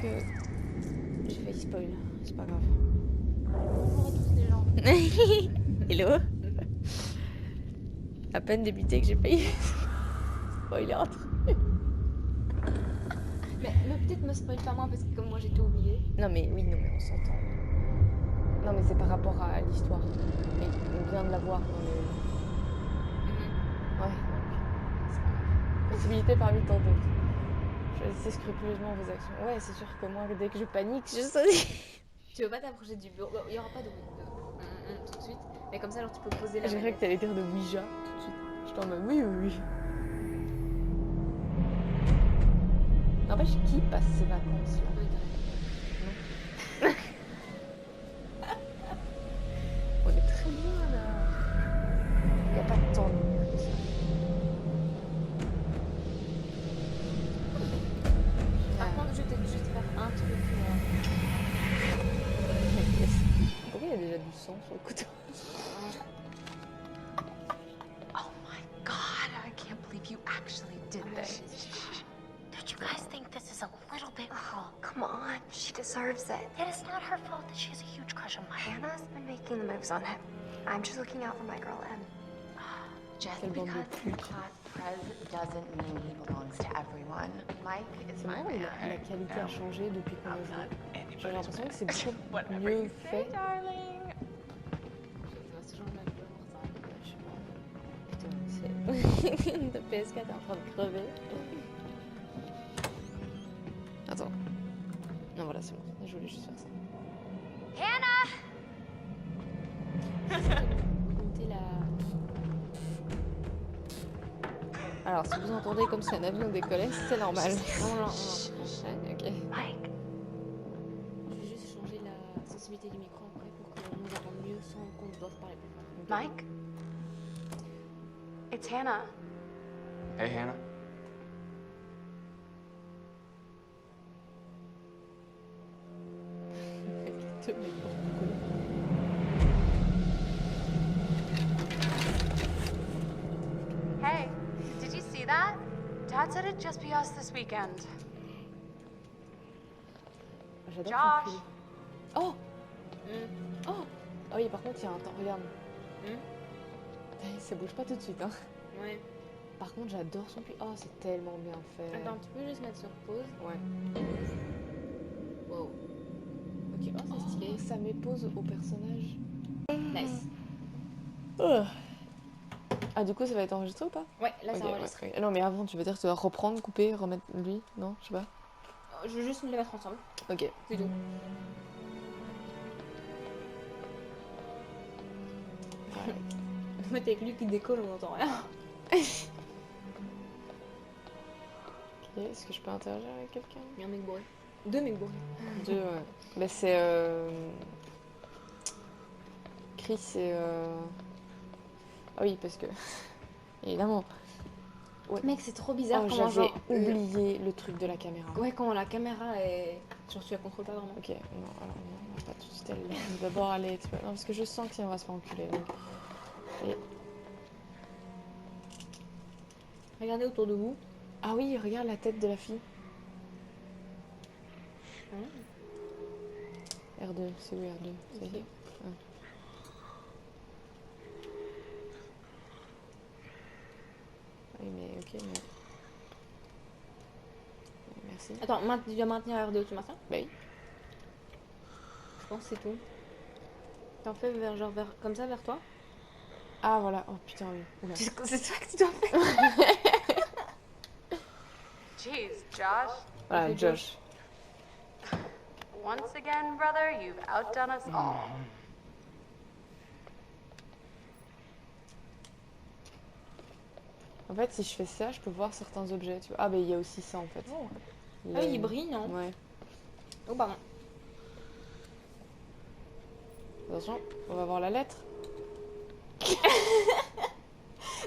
que j'ai failli spoil, c'est pas grave. Bonjour à tous les gens. Hello. À peine débuté que j'ai failli spoiler un truc. Mais peut-être me spoil pas moi parce que comme moi j'étais oubliée. Non mais oui, non mais on s'entend. Non mais c'est par rapport à l'histoire. Et on vient de la voir dans le... Ouais, donc c'est pas grave. Possibilité parmi tant d'autres. Choisissez scrupuleusement vos actions. Ouais, c'est sûr que moi, dès que je panique, je sais. Tu veux pas t'approcher du bureau? Il y aura pas de tout de suite. Mais comme ça genre tu peux poser la J'ai cru que manette. t'allais dire de Ouija tout de suite. J'étais en mode oui, oui, oui. N'empêche, qui passe ses vacances là? On est très loin là. Il n'y a pas de temps de lumière que ça. Par contre je vais peut-être juste faire un truc. Pourquoi il y a déjà du sang sur le couteau? Oh my god, I can't believe you actually did this. Don't you guys think this is a little bit cruel? Come on, she deserves it. It is not her fault that she has a huge crush on Mike. Hannah's been making the moves on him. I'm just looking out for my girl, Em. Just Quelle bande de because he's class prez doesn't mean he belongs to everyone. Mike is C'est my marrant, man. la qualité a changé depuis qu'on a joué. J'ai l'impression que c'est beaucoup Whatever mieux you fait. say, darling. Ce genre de Je sais pas. Putain, c'est... Le PS4 est en train de crever. Attends. Non, voilà, c'est bon. Je voulais juste faire ça. Monter la. Alors, si vous entendez comme si un avion décollait, c'est normal. Non. Ouais, ok. Mike, Je vais juste changer la sensibilité du micro après pour qu'on nous entende mieux sans qu'on doive parler plus fort. Mike? It's Hannah. Hey, Hannah. Deux mecs beaucoup. Hey, did you see that? Dad said it'd just be us this weekend. J'adore Josh. ton pull. Oh Oh Ah oui, par contre, il y a un temps. Regarde. Ça bouge pas tout de suite, hein. Ouais. Par contre, j'adore son pull. Oh, c'est tellement bien fait. Attends, tu peux juste mettre sur pause. Ouais. Wow. Ok, oh c'est stylé. Oh, ça met pause au personnage. Nice. Oh. Ah, du coup, ça va être enregistré ou pas? Ouais, là Ok, c'est enregistré. ouais. Non, mais avant, tu veux dire que tu dois reprendre, couper, remettre lui? Non, je sais pas. Je veux juste les mettre ensemble. Ok. C'est tout. Ouais. Mais avec lui qui décolle, on n'entend rien. Ok, est-ce que je peux interagir avec quelqu'un? Il y a un mec bourré. Deux mecs bourrés. Deux, ouais. Bah, c'est Chris et Ah oui, parce que évidemment. Ouais. Mec, c'est trop bizarre Oh, comment j'avais genre. oublié le truc de la caméra. Ouais, quand la caméra est. Genre, tu la contrôles pas vraiment. Ok, non, alors non, on va pas tout de suite aller là. On va d'abord aller. Non, parce que je sens que sinon on va se faire enculer. Donc. Et... Regardez autour de vous. Ah oui, regarde la tête de la fille. R2, c'est où R2? C'est Ok. Oui, mais ok, mais. Merci. Attends, tu dois maintenir R2, tu maintiens? Bah oui. Je pense que c'est tout. T'en fais vers genre vers comme ça vers toi? Ah voilà, oh putain, oui. Oula. C'est ça que tu dois faire. Jeez, Josh. Voilà, Ok, Josh. Once again, brother, you've outdone us all. En fait, si je fais ça, je peux voir certains objets. Tu vois. Ah, bah il y a aussi ça en fait. Oh. Il Ah y a- oui, il brille, non? Ouais. Oh, pardon. Attention, on va voir la lettre.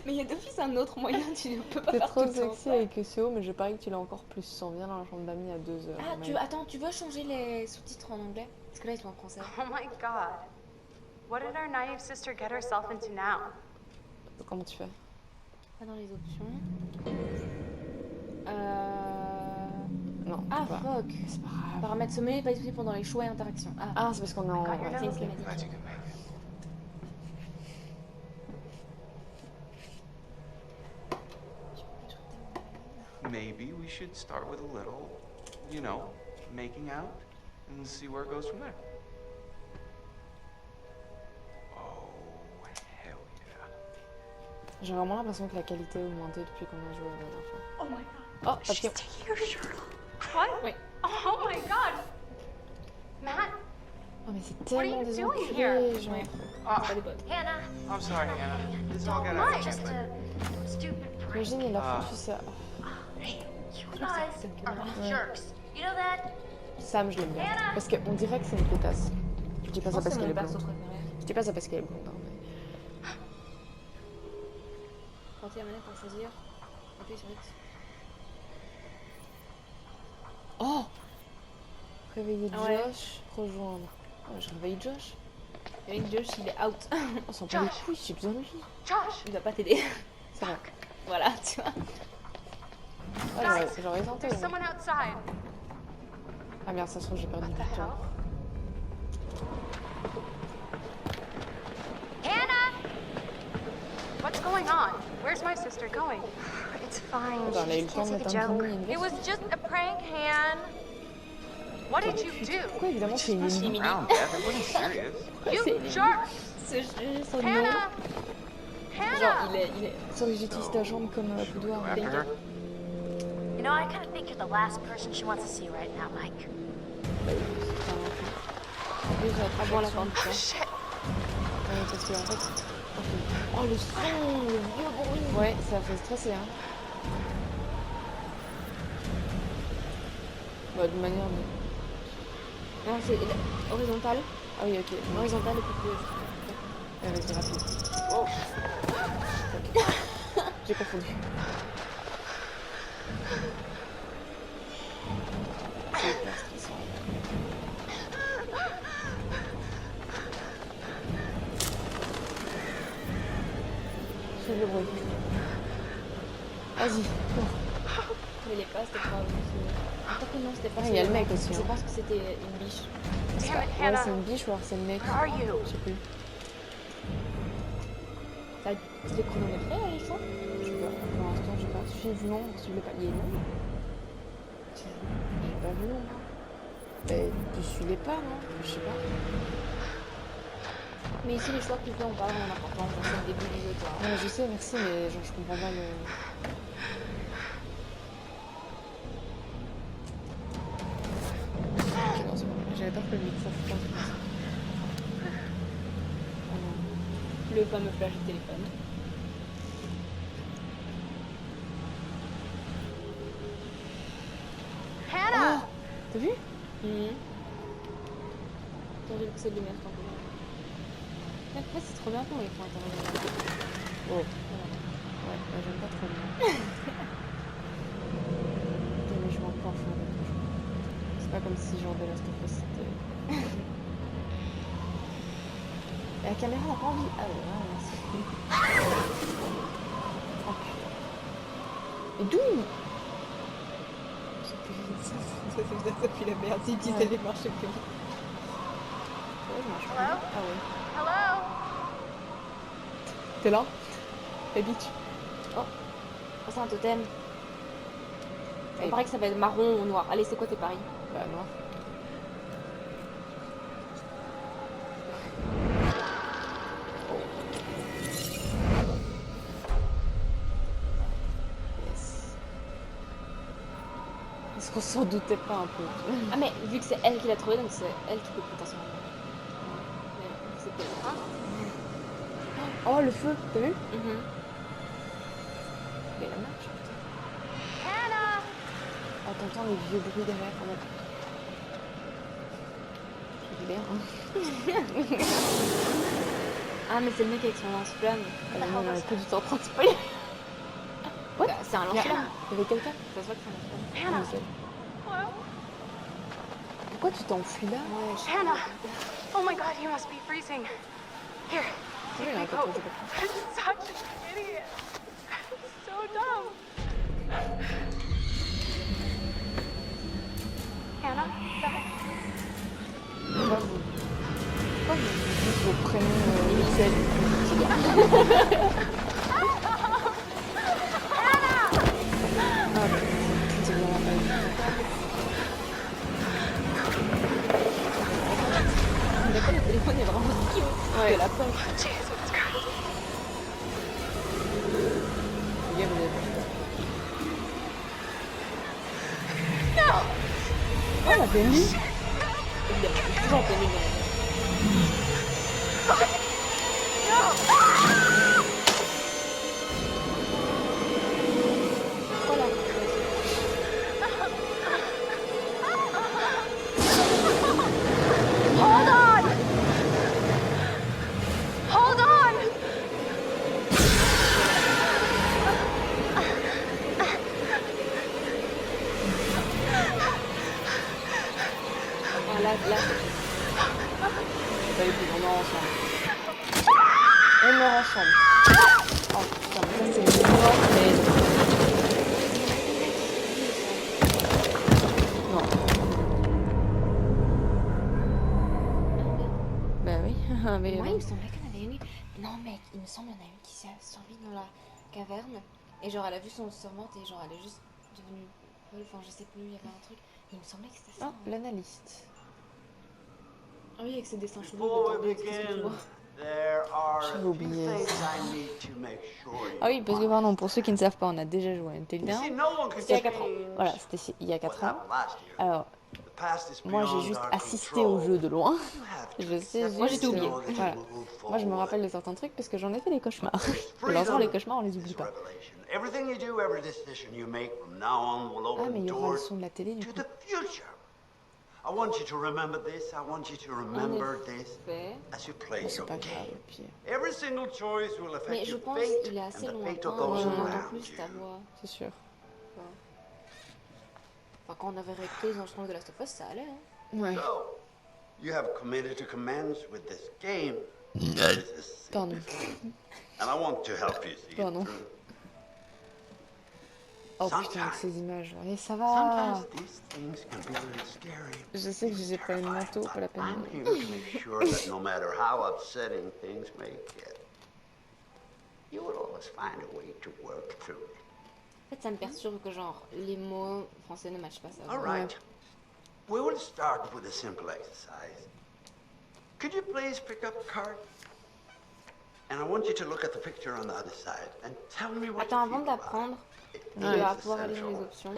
Mais il y a d'office un autre moyen, tu ne peux pas T'es faire trop tout le temps sexy ça. avec CO, mais je parie que tu l'as encore plus. On vient dans la chambre d'amis à 2h. Ah, attends, tu veux changer les sous-titres en anglais? Parce que là, ils sont en français. Oh my god. What did our naive sister get herself into now? Comment tu fais? Pas dans les options. Non. Ah, Bah, fuck. c'est pas grave. Paramètres sommet, pas disponible pendant les choix et interactions. Ah, Ah, c'est parce qu'on est en... c'est ce qu'elle m'a dit. Glad you could make it. Maybe we should start with a little, you know, making out and see where it goes from there. Oh, hell yeah. J'ai vraiment l'impression que la qualité a augmenté depuis qu'on a joué la dernière fois. Oh my god. Oh, She's papillon. taking her shirt off. What? Oui. Oh my god. Matt, Oh, mais c'est What are tellement you des doing enculés, here? genre. Pas des potes. Hannah, I'm sorry, Hannah. This all got don't out lie. of Just hand. a stupid prank. Imagine, il a Ah. foutu ça. Hey, you guys are jerks. You know that? Sam, je l'aime bien. Parce qu'on dirait que c'est une pétasse. Je dis pas Je ça pense que parce c'est qu'elle mon est perso blonde. préféré. Je dis pas ça parce qu'elle est blonde. Hein, mais... Quand il y a manette pour choisir, appuie sur X. Oh, réveiller Ah ouais. Josh, rejoindre. Oh, je réveille Josh. Avec Josh, il est out. On s'en bat les couilles, j'ai besoin de lui. Josh, Il va pas t'aider. Ça va. Voilà, tu vois. Ah, j'aurais tenté. there's hein. someone outside. Ah merde, ça se trouve, j'ai perdu What du the temps. hell? Hannah! What's going on? Where's my sister going? It's fine. Attends, elle a eu She le temps just de can't mettre take a un joke. premier It invest. was just a prank, Han. What did you do? Pourquoi évidemment c'est une Messing around, Beth. It wasn't serious. You jerk! Ce jeu, son nom. Hannah! Genre, Hannah! il est. Sans que j'utilise ta jambe comme boudoir. After her? You know, I kind of think you're the last person she wants to see right now, Mike. Déjà, Ah bon, la fin du Oh temps. shit! parce que en fait. Oh le son, le vieux bruit. Ouais, ça fait stresser hein. Bah de manière de... Non, c'est horizontal. Ah oui ok. Horizontal et puis plus. Ouais, vas-y rapide. Oh. Ok. J'ai confondu. C'est hyper stressant. Fais le bruit. Vas-y. Mais les pas, c'était pas. Pas que non, c'était pas. Ah, il y a le mec aussi, Je hein. pense que c'était une biche. Damn it, Ouais, Hannah! c'est une biche ou alors c'est le mec. Where are you? Je sais plus. C'était chronométré à l'écran. Je sais pas. Pour l'instant, j'ai pas. Suivre non, suivre le palier non. J'ai pas vu non. Tu suis les pas, non? Je sais pas. Mais ici, les choix que tu fais, on parle en important. Genre, c'est le début du jeu, toi. Ouais, je sais, merci, mais genre, je comprends pas le. Ok, non, c'est bon. J'avais peur que le micro fasse comme ça. Oh non. Le fameux flash du téléphone. Hannah! T'as vu? Attends, j'ai poussé de lumière tant que. En fait, c'est trop bien comment ils font intervenir. Oh. Ouais, bah, j'aime pas trop le mais je vais encore faire d'autres choses. C'est pas comme si genre de Last of Us c'était. Et la caméra n'a pas envie. Ah ouais, merci. Oh putain. Et d'où? J'ai plus vite ça. Ça fait la merde. Si tu allais marcher plus vite. Ouais, je marche plus. Hello? Ah ouais. Hello? T'es là? Hey bitch. Oh, c'est un totem. Il Hey. paraît que ça va être marron ou noir. Allez, c'est quoi tes paris? Bah noir. Yes. Est-ce qu'on s'en doutait pas un peu? Ah, mais vu que c'est elle qui l'a trouvé, donc c'est elle qui peut potentiellement. Mais c'est peut-être. Oh le feu, t'as vu? Mhm. Mais la marche, putain. Hannah! Oh, t'entends les vieux bruits derrière en mode. J'ai l'air, hein. Ah, mais c'est le mec avec son lance-flamme. Ah, non, on a plus du temps en train de spoiler. What? Bah, c'est un Il y a lance-flamme. il y avait quelqu'un? Ça se voit que c'est un lance-flamme. Hannah! Nickel. Hello? Pourquoi tu t'enfuis là? Ouais, je- Hannah! Oh my god, you must be freezing. Here, Oui, take un my peu coat. trop, j'ai I'm such an idiot. So dumb. Hannah, ça va? Pourquoi vous dites vos prénoms initiels? Ah, c'est vraiment pas bien. D'accord, le téléphone est vraiment cute. Ouais. De la poche. Les gars, vous avez pas. Oh, la PMI. Évidemment, toujours en plein milieu. Voilà. Hold on! Hold on! Ah, là, Bah écoute, on meurt ensemble. On meurt ensemble. Oh putain, mais ça c'est une mort, mais... Non. Bah oui, mais... moi, il me semblait qu'il y en avait une. Non, mec, il me semble qu'il y en a une qui s'est survie dans la caverne. Et genre, elle a vu son servante et genre, elle est juste devenue folle. Enfin, je sais plus, il y avait un truc. Et il me semblait que c'était ça. Oh, l'analyste. Ah oui, avec ses dessins chelous. Before we attendez, excuse-moi. begin, there are J'avais a few oublié things ça. I need to make sure you Ah oui, parce que pardon, pour ceux qui ne savent pas, on a déjà joué à Until You see, Dawn. no one can C'était il y a 4 ans. change Voilà, c'était il y a 4 what ans. happened last year. Alors, The past is moi j'ai beyond juste our assisté control. au jeu de loin. You have to Je sais accept juste... Moi, j'ai tout oublié. know that you Voilà. move Moi je me forward. rappelle de certains trucs parce que j'en ai fait des cauchemars. There's Et heureusement, les freedom cauchemars, on les in oublie this pas. revelation. Everything you do, every decision you make from now on will Ah, mais open il y aura le doors son de la télé du to coup. the future. I want you to remember this. I want you to remember this Fait. as you play Mais c'est your pas grave, game. au pire. Every single choice will Mais affect je your pense fate qu'il est and assez the fate lointain. of those Je n'entends around plus ta you. voix. C'est sûr. Enfin, quand on avait réécouté les enregistrements de Last of Us, ça allait. Hein. Ouais. So, you have committed to commence with this game. This is Pardon. significant, and I want to help you see it Pardon. through. Oh putain, avec ces images. Et ça va. Sometimes these things can be a little scary. Je sais que j'ai pas le manteau, pas la peine. I'm here to make sure that no matter how upsetting things may get, you will always find a way to work through it. En fait, ça me perturbe que genre les mots français ne matchent pas ça. All right. We will start with a simple exercise. Could you please pick up a card? And I want you to look at the picture on the other side and tell me what Attends, you avant feel about d'apprendre, it. It tu is vas pouvoir aller dans les essential. options.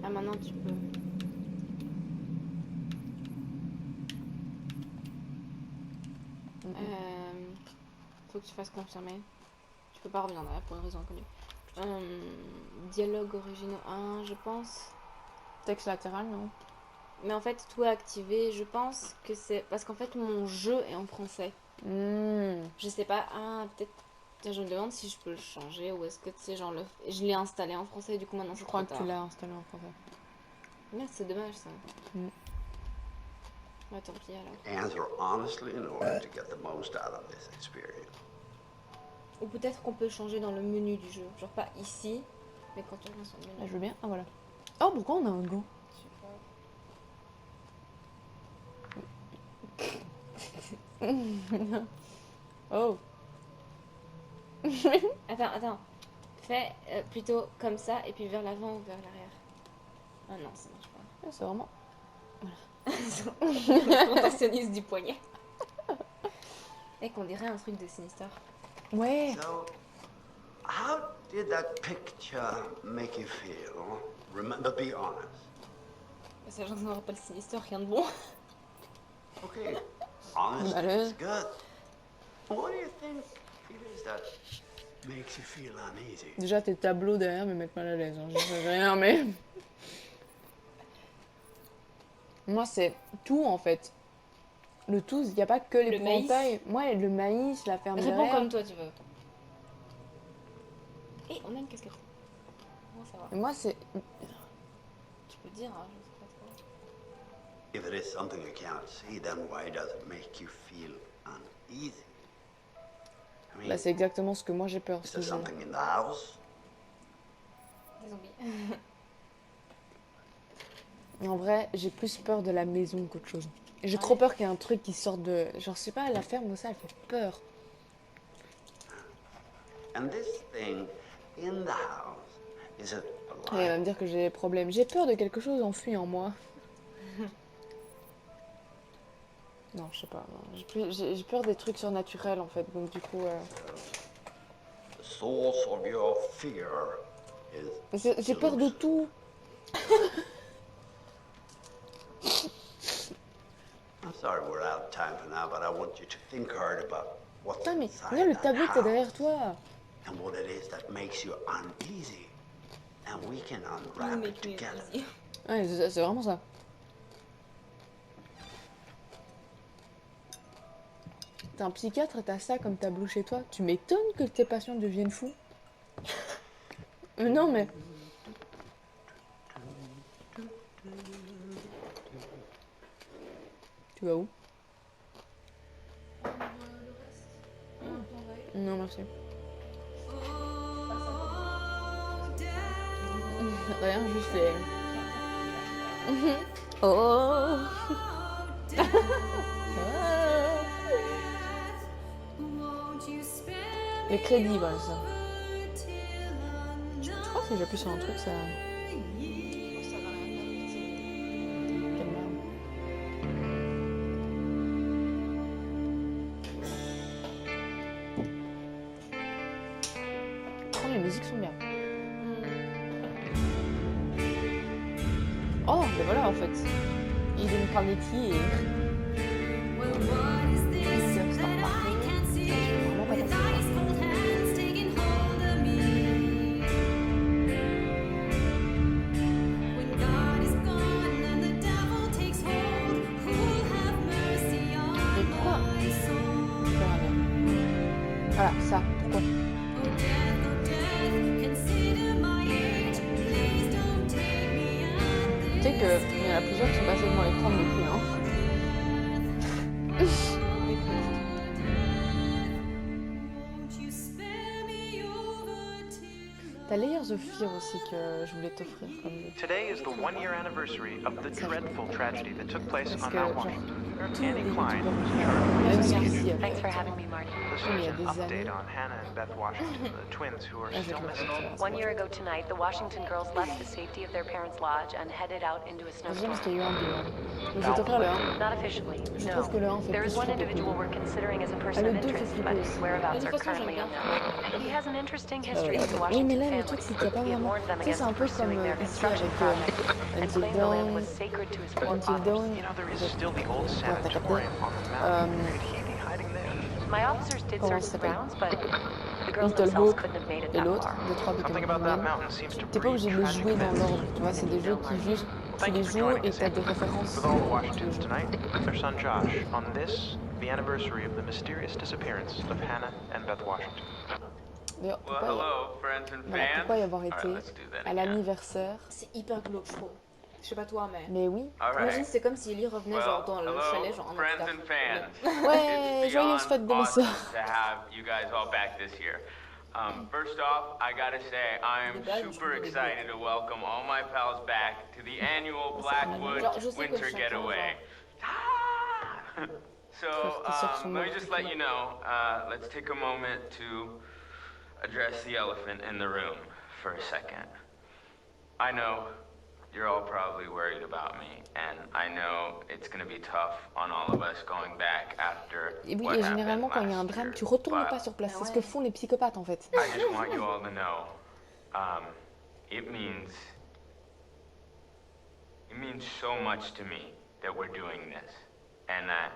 Ah, maintenant tu peux. Faut que tu fasses confirmer. Tu peux pas revenir en arrière pour une raison inconnue. Dialogue originaux 1, je pense. Texte latéral, non? Mais en fait, tout est activé. Je pense que c'est parce qu'en fait, mon jeu est en français. Je sais pas. Ah, peut-être. Tiens, je me demande si je peux le changer ou est-ce que tu sais, genre, je l'ai installé en français, du coup maintenant Je c'est crois trop que tu tard. l'as installé en français. Merde, c'est dommage ça. Mm. Ouais, tant pis alors. Answer honestly in order to get the most out of this experience. Ou peut-être qu'on peut changer dans le menu du jeu. Genre pas ici, mais quand on lance sur le Là, menu. je veux bien. Ah voilà. Oh, pourquoi on a un gant? Oh. Attends. Fais plutôt comme ça et puis vers l'avant ou vers l'arrière. Ah non, ça marche pas. Ah, c'est vraiment... Contentionniste du poignet. Et qu'on dirait un truc de Sinister. Ouais. So, how did that picture make you feel? Remember, be honest. Ça, j'en aurais pas le Sinister, rien de bon. Okay, honest Allez. is good. What do you think it is that makes you feel uneasy? Déjà, tes tableaux derrière me mettent mal à l'aise. Hein. Je sais rien, mais... Moi, c'est tout, en fait. Le tout, il n'y a pas que les Le maïs. épouvantails. Moi, le maïs, la ferme Réponds derrière. comme toi, tu veux. Et on a une casquette. Bon, ça va. Moi, c'est... Tu peux dire, hein, je sais pas trop. If it is something you cannot see, then why does it make you feel uneasy? I mean, Bah, c'est exactement ce que moi j'ai peur. is ce there jeu. something in the house? Des zombies. Et en vrai, j'ai plus peur de la maison qu'autre chose. Et j'ai trop peur qu'il y ait un truc qui sorte de... Genre, je sais pas, la ferme ou ça, elle fait peur. And this thing in the house, is it Et elle va alive? me dire que j'ai des problèmes. J'ai peur de quelque chose enfui en moi. Non, je sais pas. non. J'ai peur des trucs surnaturels en fait. Donc du coup... The source of your fear is Mais j'ai peur de tout. I'm sorry we're out of time for now, but I want you to think hard about what's Putain, mais inside regarde le that tableau que t'as derrière house toi. and what it is that makes you uneasy. And we can unwrap it together. Ouais, c'est vraiment ça. T'es un psychiatre et t'as ça comme tableau chez toi. Tu m'étonnes que tes patients deviennent fous. Non mais... Tu vas où? Non, merci. Rien, juste fait... Oh. Le crédit, voilà ça. Je crois que si j'appuie sur un truc, ça... Quelle merde. Oh, les musiques sont bien. Oh, ben voilà en fait. Eden Carnegie et... Star Parker. Je vais vraiment pas passer. Mais pourquoi? Voilà, ça, pourquoi? Tu sais qu'il y en a plusieurs qui sont passés devant l'écran depuis, hein. T'as Layers of Fear aussi que je voulais t'offrir comme jeu. Today is the one-year anniversary of the dreadful tragedy that took place Parce on que, Mount genre, Washington. tous les Annie Klein, youtubeurs charged même with si Thanks for having me, Marty. listeners il y a an des update années. on Hannah and Beth Washington, the twins who are Ah, je still vais te le missing. faire. 1 year ago tonight, the Washington girls left the safety of their parents' lodge and headed out into a Déjà snowstorm. parce qu'il y a eu un 2. Hein. Donc je vais t'offrir le 1. Not officially, Je no. trouve que le 1 fait There plus is one flipper que individual le we're considering as a Ah, person le of 2 fait interest, flipper but aussi. his whereabouts De are toute façon, currently j'aime bien. unknown. He has an interesting history with the Oui, mais Washington là, le family. truc, c'est qu'il n'y a pas He had vraiment... warned them Tu sais, c'est against un peu comme pursuing their ici construction avec project and Until claimed the land Dawn, was sacred to his Until forefathers. Dawn, You know, there is avec... still the old Ouais, t'as capté. sanatorium on the mountain. Could he be hiding there? My officers did Comment search ça the s'appelle? grounds, but the girls Little themselves Hope couldn't have made it et that l'autre, far. de 3 Something about that mountain seems to T'es pas breed obligé de les tragic jouer dans events. l'ordre, tu vois, c'est des jeux qui juste... Tu Thank les you for joues joining et us, t'as des Annie. références. With all the Washingtons tonight, their son Josh, on this, the anniversary of the mysterious disappearance of Hannah and Beth Washington. D'ailleurs, Well, hello, friends and voilà, fans. pourquoi y avoir All right, été let's do that à again. l'anniversaire? C'est hyper glauque, je trouve. Je sais pas toi, mais... Mais oui. All Imagine, right. c'est comme si Ellie revenait genre dans le hello, chalet, genre en friends octave. and fans. Ouais, It's joyeuse fête beyond de ma awesome sœur. to have you guys all back this year. First off, I gotta say, I'm super excited to welcome all my pals back to the annual Blackwood Genre, je sais que Winter chacun, Getaway. Ah! So, let me just let you know, let's take a moment to address the elephant in the room for a second. I know you're all probably worried about me, and I know it's gonna be tough on all of us going back after Et oui, what et happened généralement, quand il y a un last drame, year, tu retournes but pas sur place. Ah C'est ce ouais. que font les psychopathes, en fait. I just want you all to know, it means so much to me that we're doing this, and that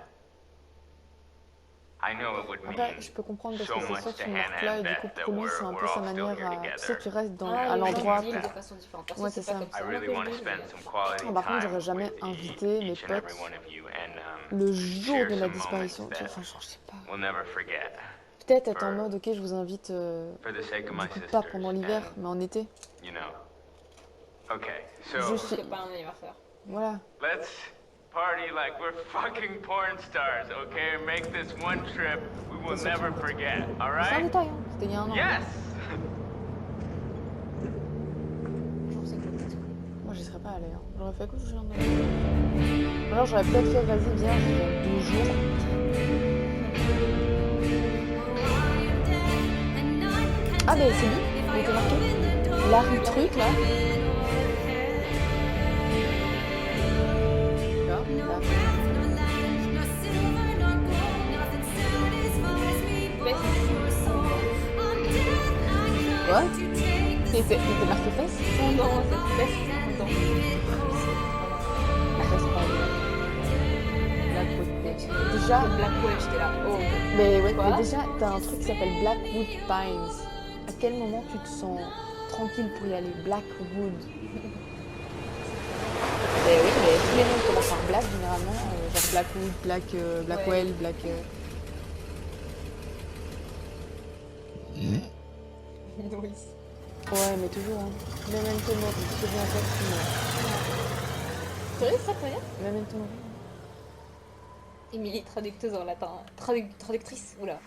I know it would mean Après, je peux comprendre parce so que c'est much sur to son Hannah arc-là, et and du coup, Beth that pour lui, c'est un we're peu sa all still manière here à... Tu sais, together. tu restes dans, Ah, à les gens l'endroit... dealent pour- de façon différente. Perso, Ouais, c'est c'est pas ça. comme ça. I really Moi, want to que je spend deal, some quality Ah, par contre, time j'aurais jamais with invité mes each and every potes one of you, and le jour share de la some disparition. moments Tu vois, that enfin, genre, je sais pas. we'll never forget. Peut-être être en for- mode, ok, je vous invite, For the sake of my du coup, sisters, pas pendant l'hiver, and, mais en été. you know. Okay, so Juste- c'est pas un anniversaire. Voilà. let's party like we're fucking porn stars, okay? And make this one trip we will C'est ça. never forget, all C'est un right? détail, hein. C'était il y a un an. Yes! Genre, c'est glauque. Moi, j'y serais pas aller. Hein. J'aurais fait quoi je viens de... Alors j'aurais peut-être fait vas-y viens, il y a 2 jours. Ah mais c'est lui, il était marqué. La rue truc là. Quoi? Il était marqué fesse? Non, c'est fesse. Non. La fesse, Blackwood. Déjà, Blackwood, j'étais là. Oh. mais ouais, Quoi? mais déjà, t'as un truc qui s'appelle Blackwood Pines. À quel moment tu te sens tranquille pour y aller? Blackwood. Mais oui, mais tous les noms commencent par Black généralement, genre Blackwood, Blackwell, Ouais. Black. Noise. Ouais, mais toujours, hein. Memento Mori, je te dis encore, tu meurs. Sérieux, ça peut rien? Memento Mori. Émilie, traducteuse en latin. Traductrice, oula,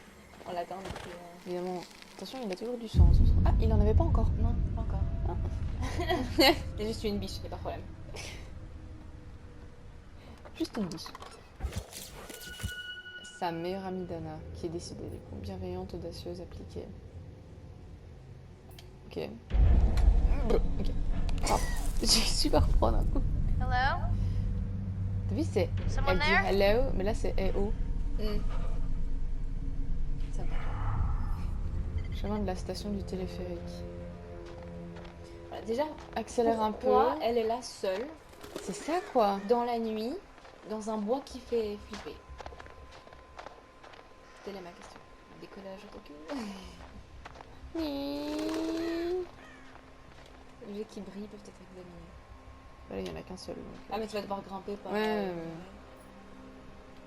en latin. Donc, Évidemment, attention, il a toujours du sens. Ah, il en avait pas encore. non, pas encore. J'ai juste une biche, y'a pas de problème. Juste une biche. Sa meilleure amie Dana, qui est décidée, bienveillante, audacieuse, appliquée. Ok. Ok. Oh, j'ai super froid d'un coup. Hello? T'as vu, c'est. Someone Elle dit there? hello, mais là c'est EO. Ça va. Chemin de la station du téléphérique. Voilà, déjà, Accélère un peu. pourquoi elle est là seule, C'est ça quoi. dans la nuit, dans un bois qui fait flipper? Telle est ma question. Décollage au Tokyo. Les objets qui brillent peuvent être examinés. Bah là, il y en a qu'un seul. Donc... Ah, mais tu vas devoir grimper par. Ouais.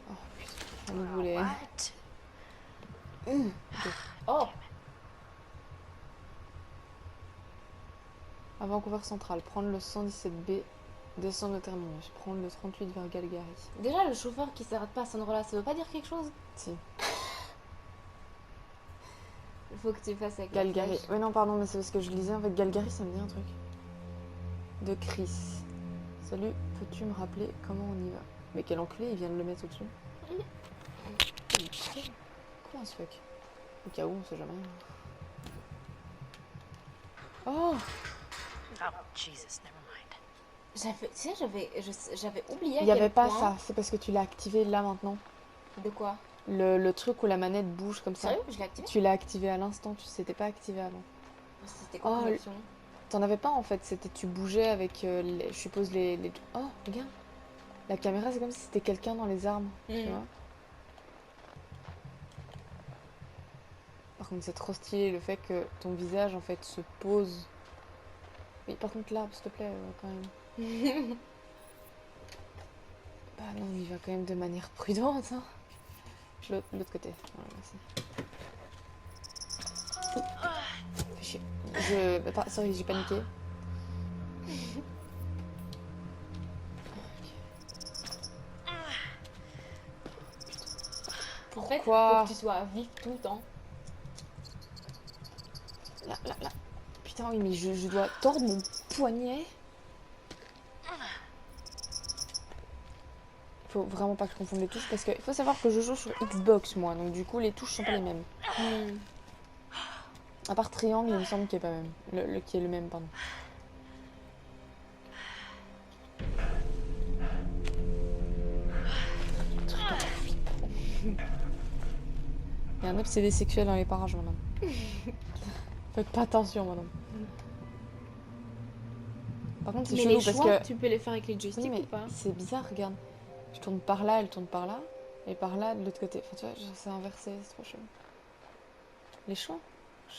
Oh putain, vous voulez. What? Oh! À Vancouver Central, prendre le 117B, descendre le terminus, prendre le 38 vers Calgary. Déjà, le chauffeur qui s'arrête pas à cet endroit-là, ça veut pas dire quelque chose? Si. Il faut que tu fasses avec la Calgary. flèche. Ouais, non, pardon, mais c'est parce que je lisais en fait. Calgary, ça me dit un truc. De Chris. Salut, peux-tu me rappeler comment on y va? Mais quel enculé, il vient de le mettre au-dessus. Comment ce fuck? Au cas où, on sait jamais. Oh! Oh, Jesus, never mind. Tu sais, j'avais oublié à Il n'y quel avait pas point- ça, c'est parce que tu l'as activé là maintenant. De quoi? Le truc où la manette bouge comme ça. Sérieux? Je l'ai activé? Tu l'as activé à l'instant, tu s'était pas activé avant. C'était quoi Oh, comme option? T'en avais pas en fait, c'était tu bougeais avec, je suppose, les... Oh, regarde! La caméra, c'est comme si c'était quelqu'un dans les arbres, tu Mhm. vois? Par contre, c'est trop stylé le fait que ton visage en fait se pose. Oui, par contre, l'arbre, s'il te plaît, quand même. Bah non, il va quand même de manière prudente, hein. L'autre côté. Voilà, merci. Fais chier. Sorry, j'ai paniqué. En fait, Pourquoi? faut que tu sois vif tout le temps. Là. Putain, oui, mais je dois tordre mon poignet. Faut vraiment pas que je confonde les touches parce qu'il faut savoir que je joue sur Xbox moi, donc du coup les touches sont pas les mêmes. À part triangle, il me semble qu'il est pas même. Qui est le même, pardon. Il y a un obsédé sexuel dans les parages, madame. Faites pas attention, madame. Par contre, c'est Mais chelou les parce choix, que... tu peux les faire avec les joysticks Oui, mais ou pas? c'est bizarre, regarde. Je tourne par là, elle tourne par là. Et par là, de l'autre côté. Enfin, tu vois, c'est inversé, c'est trop chelou. Les choix?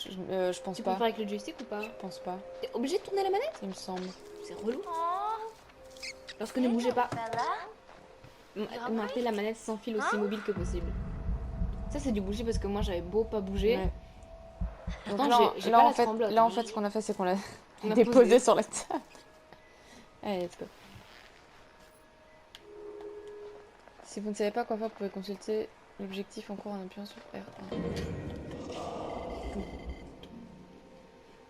Je pense Tu peux pas. le faire avec le joystick ou pas? Je pense pas, T'es obligé de tourner la manette? il me semble. C'est relou. Aw, Lorsque ne bougez pas, fella. maintenez la manette sans fil aussi mobile que possible. Ça, c'est du bouger parce que moi, j'avais beau pas bouger. Ouais. Pourtant, Donc j'ai là, pas en la fait, tremblote, là, en hein. fait, ce qu'on a fait, c'est qu'on l'a On a déposé posé. sur la table. Allez, let's go. Si vous ne savez pas quoi faire, vous pouvez consulter l'objectif en cours en appuyant sur R1.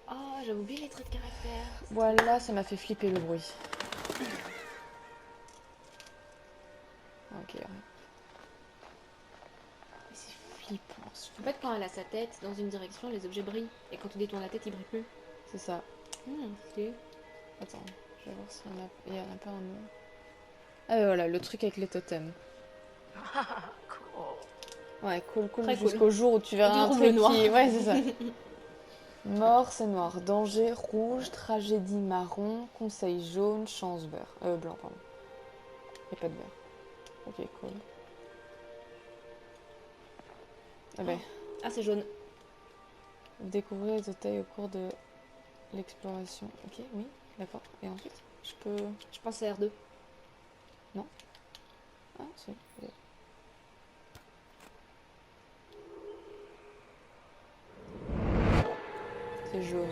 Ah, j'avais oublié les traits de caractère. Voilà, ça m'a fait flipper le bruit. Ok, ouais. C'est flippant. En fait, quand elle a sa tête dans une direction, les objets brillent. Et quand tu détournes la tête, ils brillent plus. C'est ça. C'est... Attends, je vais voir s'il y en a pas un autre. Ah voilà, le truc avec les totems. Cool. Ouais, cool, Très cool. jusqu'au jour où tu verras Du un rouge truc noir. qui... Ouais, c'est ça. Mort, c'est noir. Danger, rouge. Tragédie, marron. Conseil, jaune. Chance, vert. Blanc, pardon. Il n'y a pas de vert. Ok, cool. Ah ben, Ah, c'est jaune. découvrir les détails au cours de l'exploration. Ok, oui, d'accord. Et ensuite, je peux... Je pense que c'est R2. Ah, si. C'est jaune.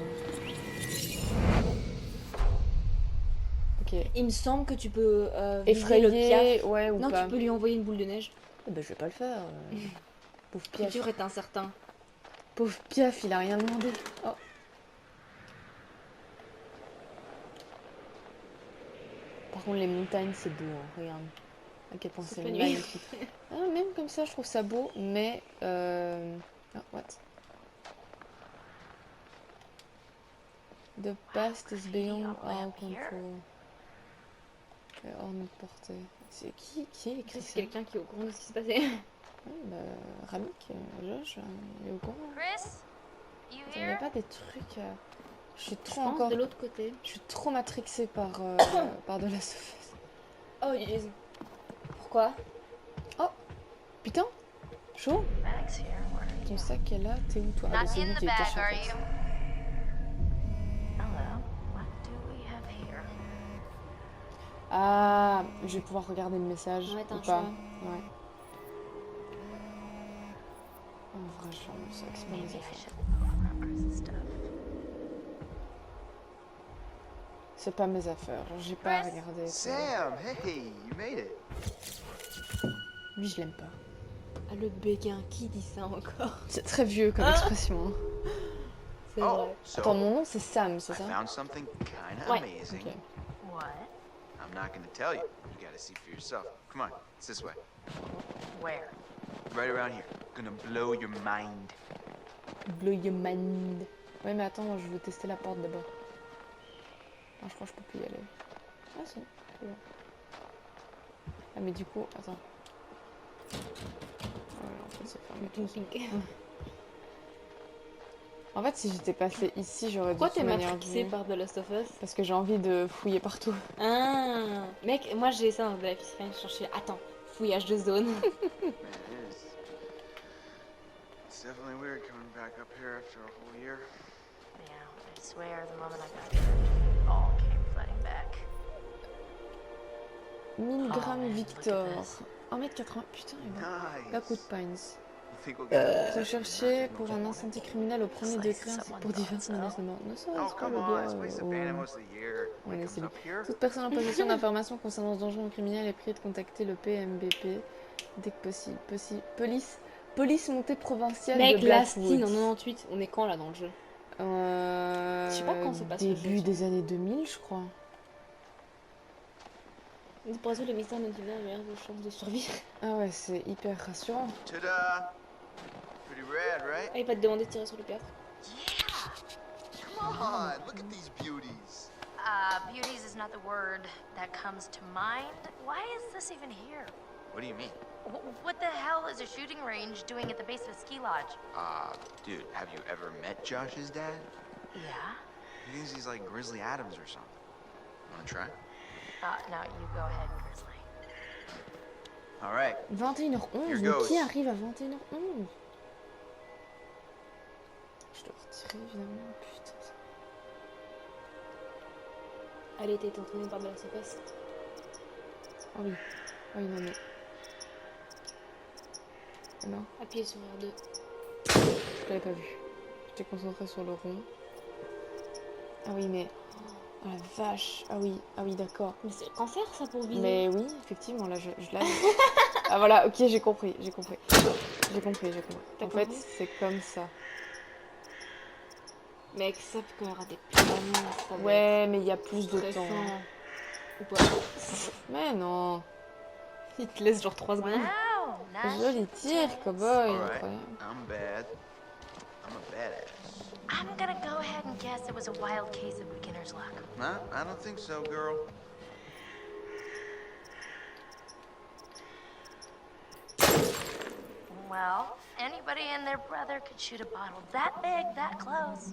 Ok. Il me semble que tu peux viser le Effrayé, piaf. ouais, ou Non, pas. tu peux lui envoyer une boule de neige. Eh ben, je vais pas le faire. Pauvre Le Piaf. futur est incertain. Pauvre Piaf, il a rien demandé. Oh. Par contre, les montagnes, c'est beau, hein. Regarde. À quel point c'est la nuit. magnifique. Ah, même comme ça, je trouve ça beau, mais... Ah, what? The past is beyond our control. Et hors notre portée. C'est qui a écrit C'est ça? quelqu'un qui est au courant de ce qui s'est passé. Ouais, bah, Ramik, Josh, il est au courant. Chris, you Il n'y a here? pas des trucs... Je suis Je trop pense encore... de l'autre côté. Je suis trop matrixée par, par de la Sophie. Oh, pourquoi? Oh, putain, chaud. Mag's here. Where are Ton you? sac est là, t'es où toi? Ah, bah, Not c'est in lui the qui est bag, caché en are fait. you? Hello. What do we have here? Ah, je vais pouvoir regarder le message Ouais, t'as ou un pas. choix. Ouais. En vrai, je ferme le sac, c'est pas mes Maybe I affaires. should open up Chris's stuff. C'est pas mes affaires, j'ai pas à Chris? regarder. Sam, hey, you made it. Lui, je l'aime pas. Ah, le béguin, qui dit ça encore? C'est très vieux comme expression. Hein. C'est Oh, vrai. so Attends, mon nom c'est Sam, I c'est ça? found something kind of Ouais. amazing. Ok. What? I'm not gonna tell you. You gotta see for yourself. Come on, it's this way. Where? Right around here. Gonna blow your mind. Blow your mind. Ouais, mais attends, moi, je veux tester la porte d'abord. Ah, je crois que je peux plus y aller. Ah, si. C'est bon. Ah, mais du coup, attends. Ouais, en fait, c'est fermé. En fait, si j'étais passé ici, j'aurais dû Pourquoi de t'es toute manière matrixé vu. par The Last of Us? Parce que j'ai envie de fouiller partout. Ah, mec, moi j'ai ça dans The Life is Strange. Je suis là, attends, fouillage de zone. Man, it is. It's definitely weird coming back up here after a whole year. Yeah, I swear the moment I got here, it all came flooding back. 1000 Oh, grammes man, Victor. look at this. 1m80. Putain, il va. Nice. La coup de Pines. You think we'll get Recherché pour un incendie criminel au premier like degré ainsi que someone pour diverses thought so. menaces de mort. Ne Oh, serait-ce pas come le on, gars this place is au- abandoned most of the year. When Ouais, it c'est comes lui. up here, Toute personne en possession d'informations concernant ce dangereux criminel est priée de contacter le PMBP dès que possible. Police montée provinciale Mec, de Lastine Blackwood. en 98, on est quand là dans le jeu? Je sais pas quand se passe le jeu, Début tiens. des années 2000, je crois. Pour résoudre le mystère de la meilleure chance de survie. Ah ouais, c'est hyper rassurant. ta-da! Pretty rad, right? Ah, il va te demander de tirer sur le piaf. Come on, look at these beauties. Beauties is not the word that comes to mind. Why is this even here? What do you mean? What the hell is a shooting range doing at the base of a ski lodge? Dude, have you ever met Josh's dad? Yeah? He thinks he's like Grizzly Adams or something. Wanna try? No, you go ahead, Grizzly. All right. 21h11, Here mais goes. qui arrive à 21h11? Je dois retirer évidemment, putain. Elle était entraînée par The Last of Us. Ah oui, ah oui, non mais... Ah non, Appuyez sur R2. je l'avais pas vu. J'étais concentrée sur le rond. Ah oui, mais... Oh la vache, ah oui, d'accord. Mais c'est le cancer ça pour viser. Mais oui, effectivement, là, je l'avais. Ah voilà, ok, j'ai compris. En T'as fait, compris c'est comme ça. Mec, ça quand il y aura des pyramides, ça va Ouais, mais il y a plus être de stressant. temps. Ou pas. Mais non. Il te laisse genre 3 secondes. Wow, nice. Joli tir, cowboy. Alright, Incroyable. I'm bad. I'm a badass. I'm gonna go ahead and guess it was a wild case of beginner's luck. Nah, I don't think so, girl. Well, anybody and their brother could shoot a bottle that big, that close.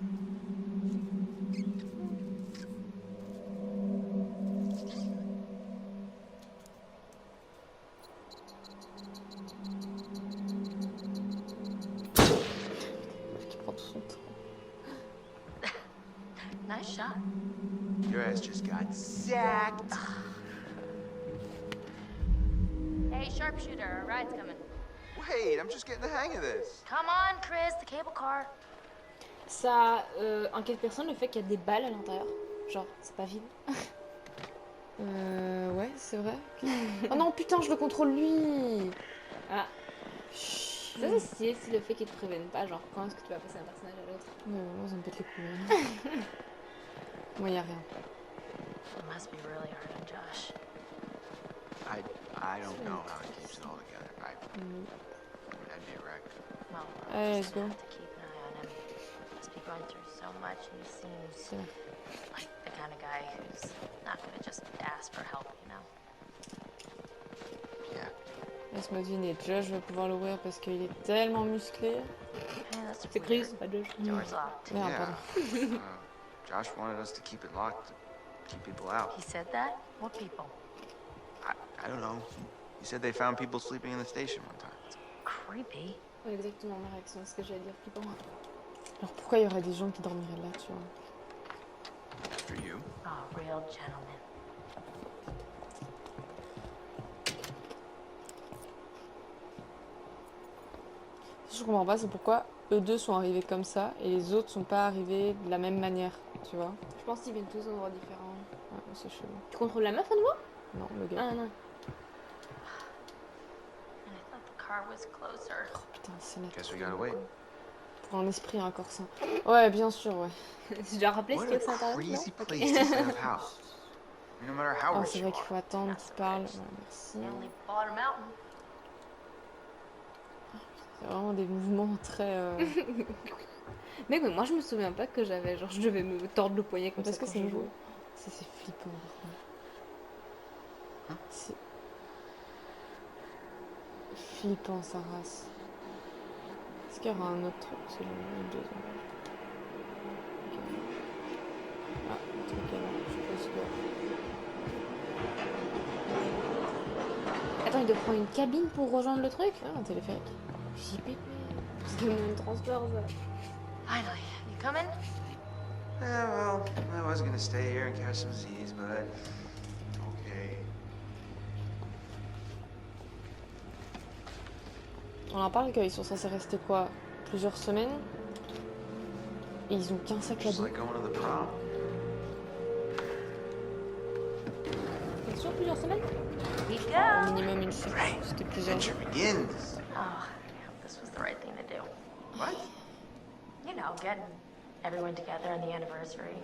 Qui prend tout son temps. Nice shot. Your ass just got sacked. Hey, sharpshooter, a ride's coming. Wait, I'm just getting the hang of this. Come on, Chris, the cable car. Ça inquiète personne le fait qu'il y a des balles à l'intérieur. Genre, c'est pas vide. Ouais, c'est vrai. Oh non, putain, je le contrôle lui. Ah. Ça c'est stylé, c'est le fait qu'ils te préviennent pas, genre quand est-ce que tu vas passer d'un personnage à l'autre. Moi, ça me pète les couilles. Moi, y a rien. It must be really hard on Josh. I don't know how he keeps it all together. I'd be a wreck. Well, Allez, just let's go. have to keep an eye on him. Must be going through so much, and he seems C'est vrai. like the kind of guy who's not gonna just ask for help, you know? Yeah. Laisse-moi deviner. Josh va pouvoir l'ouvrir parce qu'il est tellement musclé. Hey, that's C'est weird. Chris, pas Josh. Door's locked. Merde, Yeah. pardon. Josh wanted us to keep it locked to keep people out. He said that? What people? I don't know. He said they found people sleeping in the station one time. Creepy. Ouais, exactement ma réaction, c'est ce que j'allais dire, flippant. Alors pourquoi il y aurait des gens qui dormiraient là, tu vois? For you? Oh, real gentleman. Ce que je comprends pas, c'est pourquoi eux deux sont arrivés comme ça et les autres sont pas arrivés de la même manière, tu vois? Je pense qu'ils viennent tous d'endroits différents. Ouais, c'est chelou. Tu contrôles la meuf à nouveau? Non, le gars. Ah non. And I thought the car was closer. Oh putain, c'est la Guess we gotta wait. pour un esprit, un corps sain. Ouais, bien sûr, ouais. Tu dois rappeler ce What qu'il y a a que ça intérieur, non? crazy place to set up house. No matter how Oh, rich c'est you vrai qu'il are. faut attendre qu'il parle. Ouais, merci. They only bought a mountain. C'est vraiment des mouvements très... Mec, mais moi je me souviens pas que j'avais, genre je devais me tordre le poignet comme Parce ça que quand c'est je nouveau. jouais. C'est flippant. C'est flippant sa race. Est-ce qu'il y aura un autre truc? C'est le deuxième. Ok. Ah, le truc est là. Je suppose que... Attends, il doit prendre une cabine pour rejoindre le truc? Ah, un téléphérique. J'y pété. Parce qu'il y a un transport ça. Finally, you coming? Yeah, well, I was gonna stay here and catch some Z's, but okay. On en parle qu'ils sont censés rester quoi? Plusieurs semaines? Et ils ont qu'un sac à Just dos. like going to the prom. C'est sûr plusieurs semaines? We Au go. minimum une semaine. C'était plusieurs jours. Adventure begins. Oh, yeah, this was the right thing to do. What? You know, getting everyone together on the anniversary.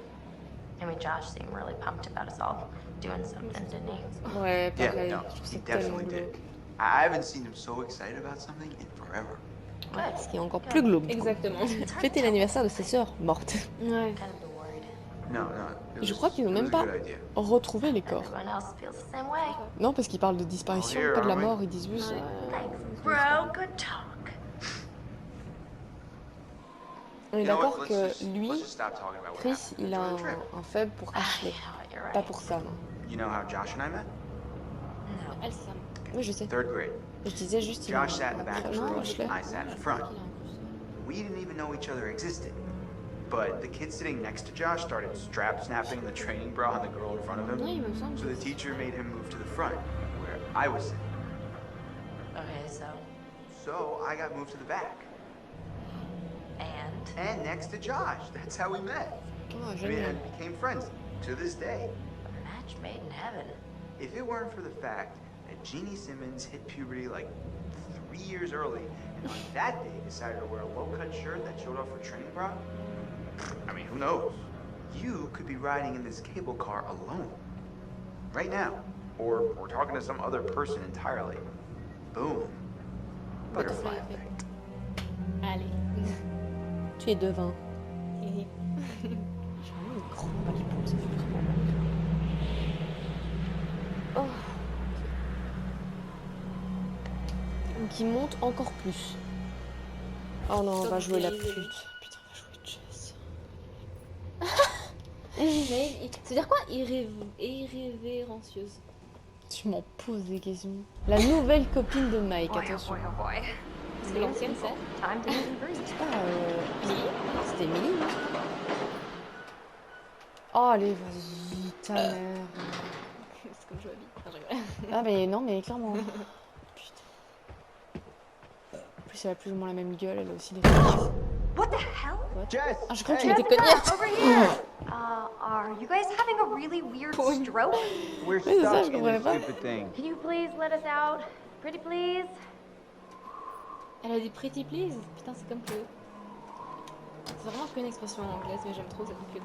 I mean, Josh seemed really pumped about us all doing something, didn't he? Ouais, Yeah, pareil. no, Je trouve he ça tellement definitely glauque. did. I haven't seen him so excited about something in forever. Ouais, ce qui est encore plus glauque. Exactement. Fêter l'anniversaire de ses sœurs mortes. Ouais. Kind of been worried. No, it Je was- crois qu'ils n'ont it was même a pas good idea. retrouvé les corps. Everyone else feels the same way. Non, parce qu'ils parlent de disparition, Oh, here, pas de la aren't we? mort. Ils disent juste... Thanks, bro. Good talk. On est You know what? d'accord que Let's lui, just stop talking about what Chris, happened. il a Enjoy the trip. un faible pour You Ashley. know what, you're Pas right. pour Sam. You know how Josh and I met? No. Elle, c'est ça. Oui, je sais. Third grade. Je disais juste... il a Josh sat in the back of the Non, room. Ashley. I sat in front. We didn't even know each other existed. But the kid sitting next to Josh started strap snapping the training bra on the girl in front of Oui, il him. me semble. So the teacher made him move to the front, where I was sitting. Okay, So I got moved to the back. and And next to Josh. That's how we met. Oh, We génial. became friends to this day. match made in heaven. If it weren't for the fact that Jeannie Simmons hit puberty like 3 years early, and on that day decided to wear a low-cut shirt that showed off her training bra, I mean, who knows? You could be riding in this cable car alone. Right now. Or we're talking to some other person entirely. Boom. Butterfly effect. Allez. Tu es devin. J'ai vraiment une grande balle de plomb, ça fait vraiment mal. Oh. Donc il monte encore plus. Oh non, on va jouer la pute. Putain, on va jouer Jess. Mais c'est-à-dire quoi irrévérencieuse? Tu m'en poses des questions. La nouvelle copine de Mike, attention. Parce que l'ancienne c'est Time to meet in person. C'est pas Emily? C'était Emily, non? Oh allez, vas-y, ta mère. c'est comme je m'habille. Non, je rigole. Ah mais non, mais clairement. Putain. En plus, elle a plus ou moins la même gueule, elle a aussi des... What the hell? Jess! Ah, je crois que tu hey, m'étais cognette. Over here! Are you guys having a really weird stroke? We're Oui, c'est ça, je stuck in comprenais this pas. stupid thing. Can you please let us out? Pretty please? Elle a dit pretty please. Putain, c'est comme Chloé. C'est vraiment qu'une expression anglaise, mais j'aime trop cette coupe.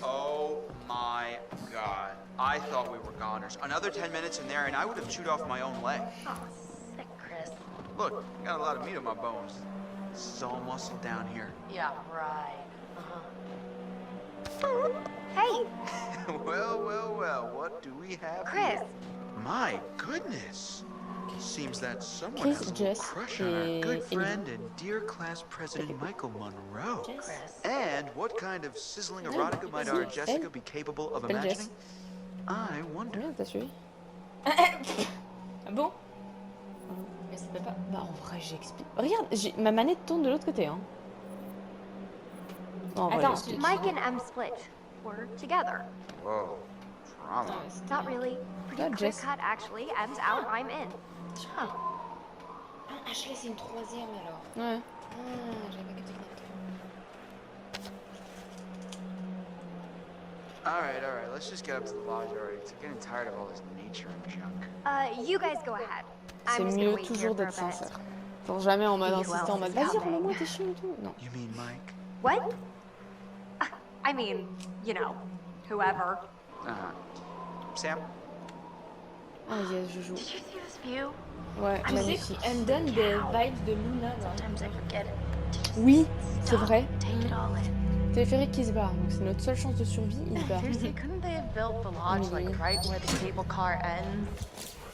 Oh my god. I thought we were goners. Another 10 minutes in there and I would have chewed off my own leg. Oh, sick, Chris. Look, got a lot of meat on my bones. This is all muscle down here. Yeah, right. Hey, Well, what do we have Chris. here? My goodness. Seems that someone Chris, has a Jess, crush on our et good Emily. friend and dear class president Michael Monroe. Jess. Chris. And what kind of sizzling erotica might our Jessica be capable of S'appelle imagining? Jess. I wonder. Combien t'as suivi? Ah bon? Mais ça peut pas. Bah en vrai, j'explique. Regarde, ma manette tourne de l'autre côté, hein. Non, en vrai, Attends, j'explique. Mike and Em split. We're together. Whoa, trauma. Attends, c'était- Not really. Pretty Yeah, clear Jess. cut, actually. Em's out, I'm in. Ah, je laisse une troisième alors. Ouais. Ah, j'avais pas capté. All right, let's just get up to the lodge already. I'm getting tired of all this nature and junk. You guys go ahead. C'est I'm just gonna mieux wait here toujours for a d'être bit. sincère. Genre jamais en mode Who insistant, en else mode is vas-y, coming? rends-moi tes chiens et tout. Non. You mean Mike? What? I mean, you know, whoever. Uh-huh. Sam? Ah yes, je joue. Did you see this view? Ouais, Tu sais magnifique. qu'elle me donne des vibes de Luna là. Sometimes I forget it. To just Oui, c'est stop, vrai. Take it all in. Téléphérique qui se barre, donc c'est notre seule chance de survie, il se barre. Seriously, couldn't they have built the lodge like Emily. right where the cable car ends?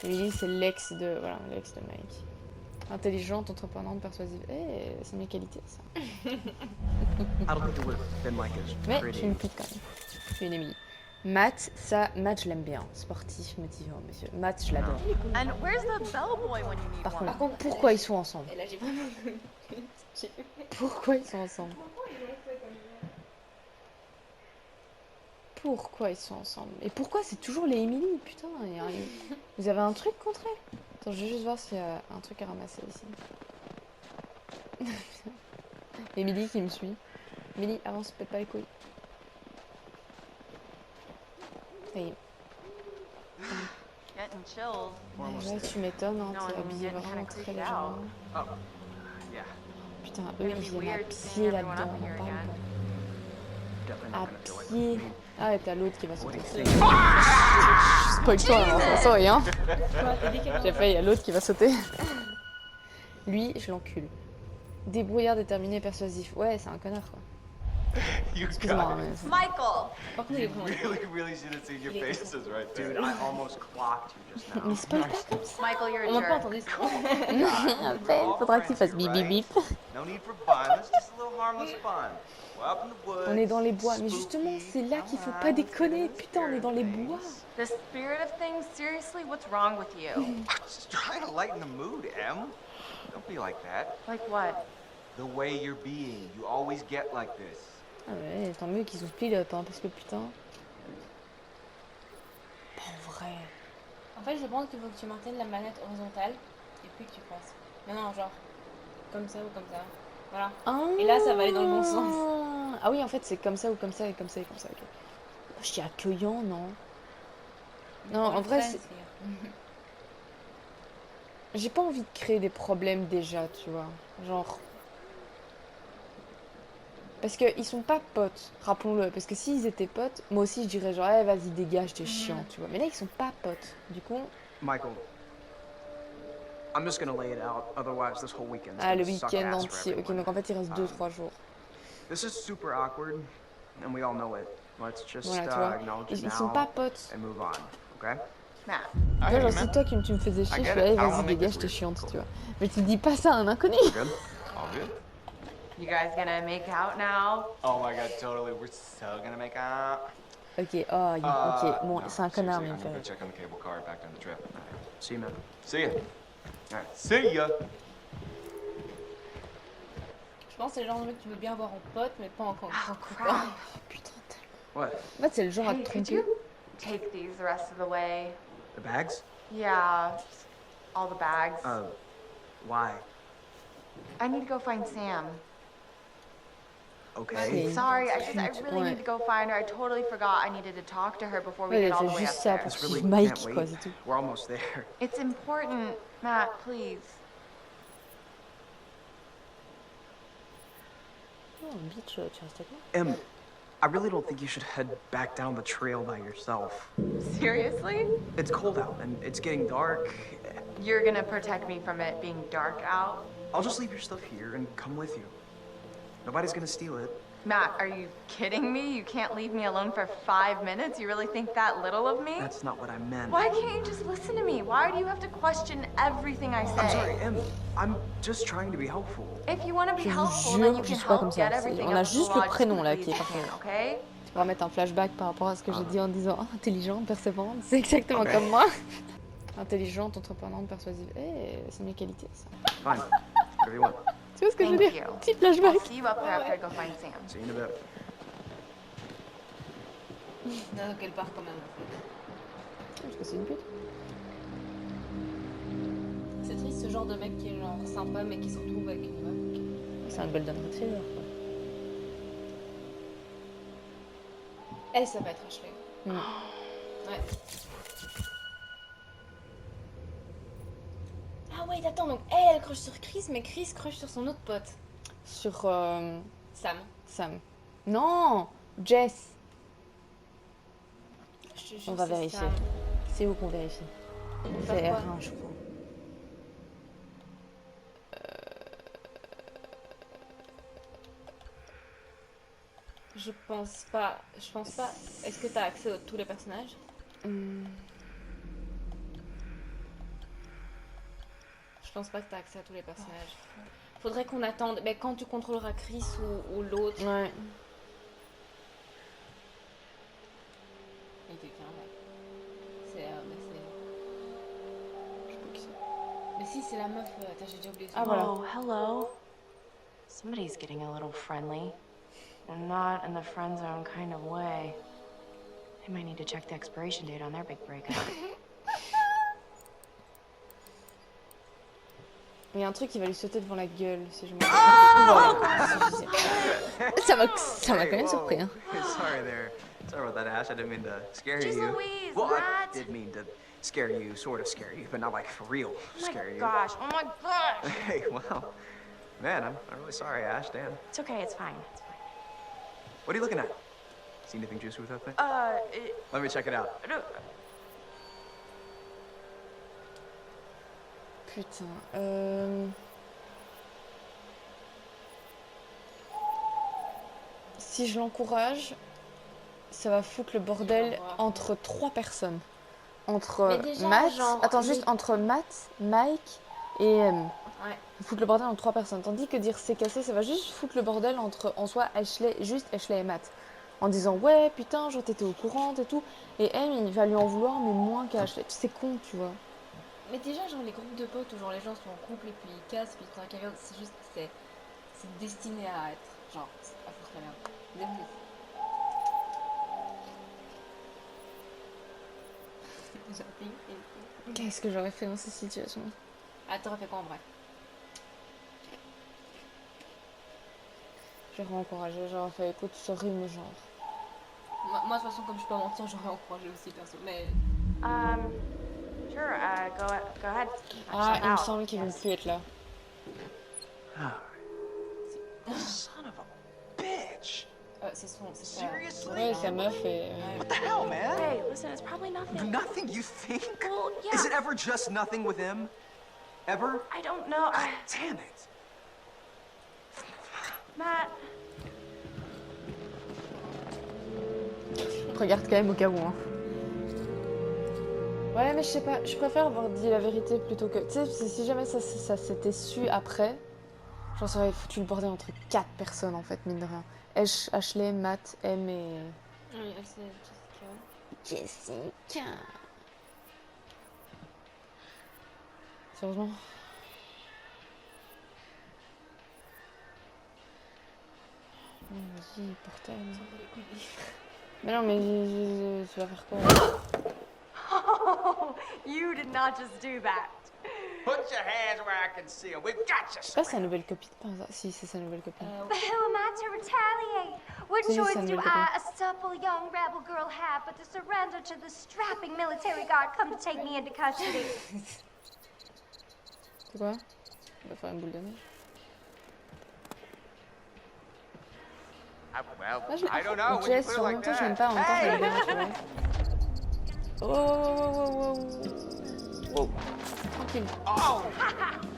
Emily, c'est l'ex de... Voilà, l'ex de Mike. Intelligente, entreprenante, persuasive. Eh, c'est mes qualités, ça. I don't think it would have been like as Mais pretty. je suis une pute quand même. Je suis une Emily. Matt, ça, Matt, je l'aime bien. Sportif, motivant, monsieur. Matt, je l'adore. And where's the bellboy when you need Par one? contre, pourquoi ils sont ensemble? Et là j'ai vraiment. Pourquoi ils sont ensemble? Pourquoi ils sont ensemble? Et pourquoi c'est toujours les Emily? Putain, vous avez un truc contre elle? Attends, je vais juste voir s'il y a un truc à ramasser ici. Emily qui me suit. Emily, avance, pète pas les couilles. Ça y est. Getting chills. Ouais, tu m'étonnes, hein, No, t'es I'm habillée getting vraiment kinda très creeped légèrement. Oh, yeah. Putain, eux, gonna ils be viennent à weird pied seeing everyone là-dedans, up on here en parle again. Definitely pas. not À gonna do it. pied. Ah, et t'as l'autre qui va What do sauter. you think? Spoil-toi, hein, sorry, hein. J'ai failli, il y a l'autre qui va sauter. Lui, je l'encule. Débrouillard, déterminé, persuasif. Ouais, c'est un connard, quoi. You Excuse-moi, got mais... it. Michael! Par contre, il est vraiment. Really should have seen your faces right there. Dude, I almost clocked you just now. Mais spoil pas comme ça. Michael, you're On a m'a pas jerk. entendu ça. Après, faudra qu'il fasse bip bip bip. No need for violence, just a little harmless fun. We're up in the woods. On est dans les bois, mais justement, c'est là qu'il faut pas déconner. Putain, on est dans les bois. The spirit of things, seriously, what's wrong with you? Just trying to lighten the mood, Em. Don't be like that. Like what? The way you're being, you always get like this. Ah ouais, tant mieux qu'ils ont split up, hein, parce que putain... Pas en vrai. En fait, je pense qu'il faut que tu maintiennes la manette horizontale et puis que tu fasses. Mais non, genre comme ça ou comme ça. Voilà. Et là, ça va aller dans le bon sens. Ah oui, en fait, c'est comme ça ou comme ça et comme ça et comme ça, ok. Je dis accueillant, non? Non, en vrai, c'est... J'ai pas envie de créer des problèmes déjà, tu vois. Genre... Parce qu'ils sont pas potes, rappelons-le. Parce que s'ils étaient potes, moi aussi je dirais genre, eh, vas-y, dégage, t'es chiant, tu vois. Mais là, ils sont pas potes. Du coup, Michael, I'm just gonna lay it out. Otherwise, this whole weekend's ah, le gonna suck week-end ass for entier. Ok, everyone. donc en fait, il reste 2-3 jours. This is super awkward, and we all know it. Let's just Voilà, tu vois. acknowledge it Ils sont now pas potes. and move on, okay? Matt. Tu vois, genre, si toi tu me faisais chier, je get fais, it. allez, I don't vas-y, wanna make dégage, this t'es weird. chiante, Cool. tu vois. Mais tu dis pas ça à un inconnu. Good? All good? You guys gonna make out now? Oh my god, totally. We're so gonna make out. Ok, oh, ok. Bon, No, c'est un connard, seriously, mais il I'm me gonna go fait. check on the cable car back down the trip. See you, man. See ya. Alright, see ya. Je pense que c'est le genre de mec que tu veux bien avoir en pote, mais pas encore en copain. Crap. Putain, What? en fait, c'est le genre à Hey, te could tromper. you take these the rest of the way? The bags? Yeah, just all the bags. Why? I need to go find Sam. Okay. Ok. Sorry, I really Ouais. need to go find her. I totally forgot I needed to talk to her before we Ouais, get all c'est the way juste up ça there. pour This really suivre Mike, can't quoi, wait. c'est tout. We're almost there. It's important, Matt, please. Oh, bitch, tu restes avec moi. Em, I really don't think you should head back down the trail by yourself. Seriously? It's cold out and it's getting dark. You're gonna protect me from it being dark out? I'll just leave your stuff here and come with you. Nobody's gonna steal it. Matt, are you kidding me? You can't leave me alone for 5 minutes? You really think that little of me? That's not what I meant. Why can't you just listen to me? Why do you have to question everything I say? I'm sorry, Em. I'm just trying to be helpful. If you want to be Je vous helpful, then you jure, je can suis pas comme help ça. get everything On a up the juste le garage as prénom là quickly qui est as you parfait. can, okay? Tu pourras mettre un flashback par rapport à ce que j'ai dit en disant oh, intelligente, persévérante, c'est exactement comme moi. Intelligente, entreprenante, persuasive. Eh, c'est mes qualités ça. Fine. Whatever you want. Tu vois ce que je veux Thank dire? you. Petit flashback. I'll see you up there after I go find Sam. See you in a bit. Non, qu'elle part quand même en fait. Parce que c'est une pute. C'est triste ce genre de mec qui est genre sympa mais qui se retrouve avec une meuf. C'est un golden retriever quoi. Elle, ça va être achevé. Mm. Ouais. Ah ouais, attends, donc elle crush sur Chris, mais Chris crush sur son autre pote. Sur Sam. Sam. Non, Jess. Je te jure, On va c'est vérifier. Sam. C'est où qu'on vérifie? Faire C'est quoi R1 je crois. Je pense pas. Je pense pas. Est-ce que t'as accès à tous les personnages? Hmm. Je pense pas que t'as accès à tous les personnages. Faudrait qu'on attende. Mais quand tu contrôleras Chris ou l'autre. Ouais. Il y a quelqu'un là. C'est. Mais c'est. Je sais pas qui c'est. Mais si, c'est la meuf. Attends, j'ai déjà oublié son Ah, nom. voilà. Oh, hello. Somebody's getting a little friendly. And not in the friend zone kind of way. They might need to check the expiration date on their big breakup. Il y a un truc qui va lui sauter devant la gueule si je me voilà. Ça m'a quand même surpris hein. Sorry there. Sorry about that, Ash. I didn't mean to scare Jeez you. Louise, Well, Matt. I did mean to scare you, sort of scare you, but not like for real scare you. Gosh, oh my gosh. Hey, well, man, I'm really sorry, Ash. Damn. It's okay, it's fine. It's fine. What are you looking at? See anything juicy with that thing? It, Let me check it out. Putain. Si je l'encourage, ça va foutre le bordel entre 3 personnes. Entre Mais déjà, Matt, genre, attends les- juste entre Matt, Mike et Em. Ouais. Foutre le bordel entre 3 personnes. Tandis que dire c'est cassé, ça va juste foutre le bordel entre en soi Ashley, juste Ashley et Matt. En disant ouais putain genre t'étais au courant et tout. Et Em il va lui en vouloir mais moins qu'à Ashley. C'est con tu vois. Mais déjà, genre les groupes de potes où genre les gens sont en couple et puis ils cassent, puis quand quelqu'un, c'est juste, c'est destiné à être, genre, à foutre la merde. Désolé. Gentil. Qu'est-ce que j'aurais fait dans ces situations? Ah, t'aurais fait quoi en vrai? J'aurais encouragé, j'aurais fait écoute sorry mais genre. Moi, de toute façon, comme je peux pas mentir, j'aurais encouragé aussi perso. Mais Sure, go ahead. Ah il me Out. semble qu'il veut plus être là. Son of a bitch. bitch. C'est sa... Seriously? Ouais, sa meuf est... What the hell, man? Hey, listen, it's probably nothing. Nothing, you think? Well, yeah. Is it ever just nothing with him? Ever? I don't know. Damn it. Matt. Regarde quand même au cas où. Hein. Ouais, mais je sais pas, je préfère avoir dit la vérité plutôt que... Tu sais, si jamais ça s'était su après, j'en serais foutu le bordel entre 4 personnes en fait, mine de rien. Ashley, Matt, M et... Oui, elle c'est Jessica. Jessica. Sérieusement. Vas-y, portable. Mais non, mais tu vas faire quoi? Oh, you did not just do that. Put your hands where I can see them. We've got you. Je sais pas si sa nouvelle copine par hasard. Si, c'est sa nouvelle copine. But who am I to retaliate? What Sí, choice esa do nouvelle I, copine. a supple young rebel girl, have but to surrender to the strapping military guard come to take me into custody? C'est quoi? On va faire une boule de neige. Well, Moi, je I don't know. When you Jess, put it en like même temps, je l'aime that. pas. En même temps, je Hey! l'aime bien, tu vois. Oh. Tranquille. Oh,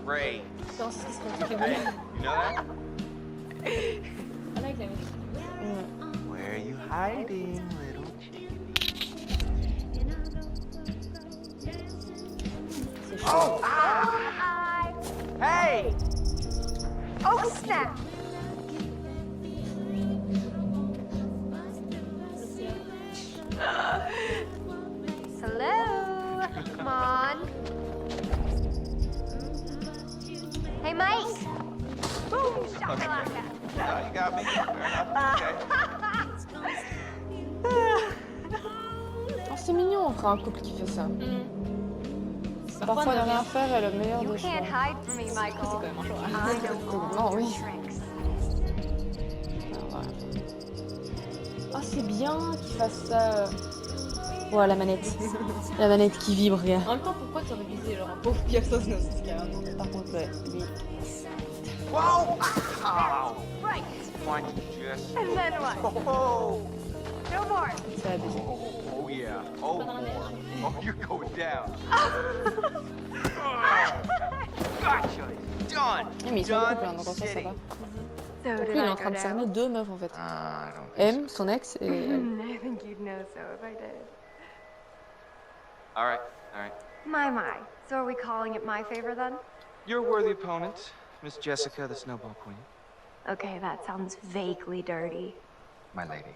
great. Attends, c'est ce qu'on dit. Hey, you know that? I like la musique. Where are you hiding, little C'est chaud. Oh! Hey! Oh, snap! Hello? Come on. Hey, Mike! Boom! Shakalaka! Oh, you got me. Fair enough. Okay. Oh, c'est mignon, on fera un couple qui fait ça. Parfois, ne rien faire est le meilleur You des choix. can't hide from me, Michael. I know Non, all oui. the tricks. Alors, voilà. Oh, c'est bien qu'il fasse ça. Ouais, la manette. La manette qui vibre, gars. En même temps, pourquoi t'aurais visé genre un pauvre Pierre Sosnos, c'est carrément... Par contre, ouais, lui. Whoa! Oh, Right. why don't you just... And then what? Oh, No more. C'est abusé. oh yeah. Oh, boy. Oh, you're going down. Gotcha. Done. Mais ils sont en Done couple, hein, donc en soi, ça va. So Donc did lui, il est I en train go de cerner down? 2 meufs, en fait. I don't think M, son ex, et elle. I think you'd know so if I did. so. All right, all right. My. So are we calling it my favor then? You're a worthy opponent, Miss Jessica, the Snowball Queen. Okay, that sounds vaguely dirty. My lady.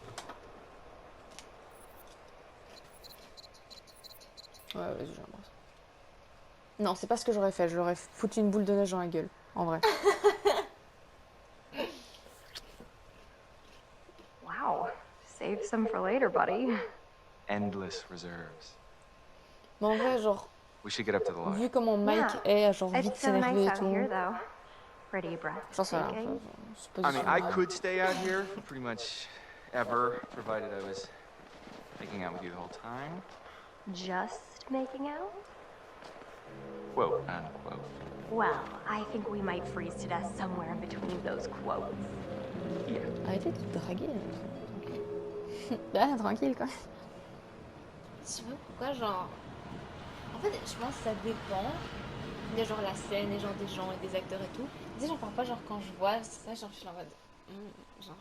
Ouais, vas-y, je l'embrasse. Non, c'est pas ce que j'aurais fait. Je leur ai foutu une boule de neige dans la gueule. En vrai. Wow. Save some for later, buddy. Endless reserves. Mais en vrai, genre, We should get up to the lodge. vu comment Mike est à genre vite It's so nice s'énerver et out here, tout. though. Pretty J'en sais rien. breathtaking. C'est I mean, I could stay out here pretty much ever, provided I was making out with you the whole time. Just making out? Quote, unquote. Well, I think we might freeze to death somewhere in between those quotes. Yeah. Arrêtez de te draguer. Tranquille. Là, tranquille, quoi. Je sais pas pourquoi, genre... En fait, je pense que ça dépend. Il y a genre la scène et genre des gens et des acteurs et tout. Tu sais, genre parfois, genre quand je vois ça, genre je suis en mode... genre...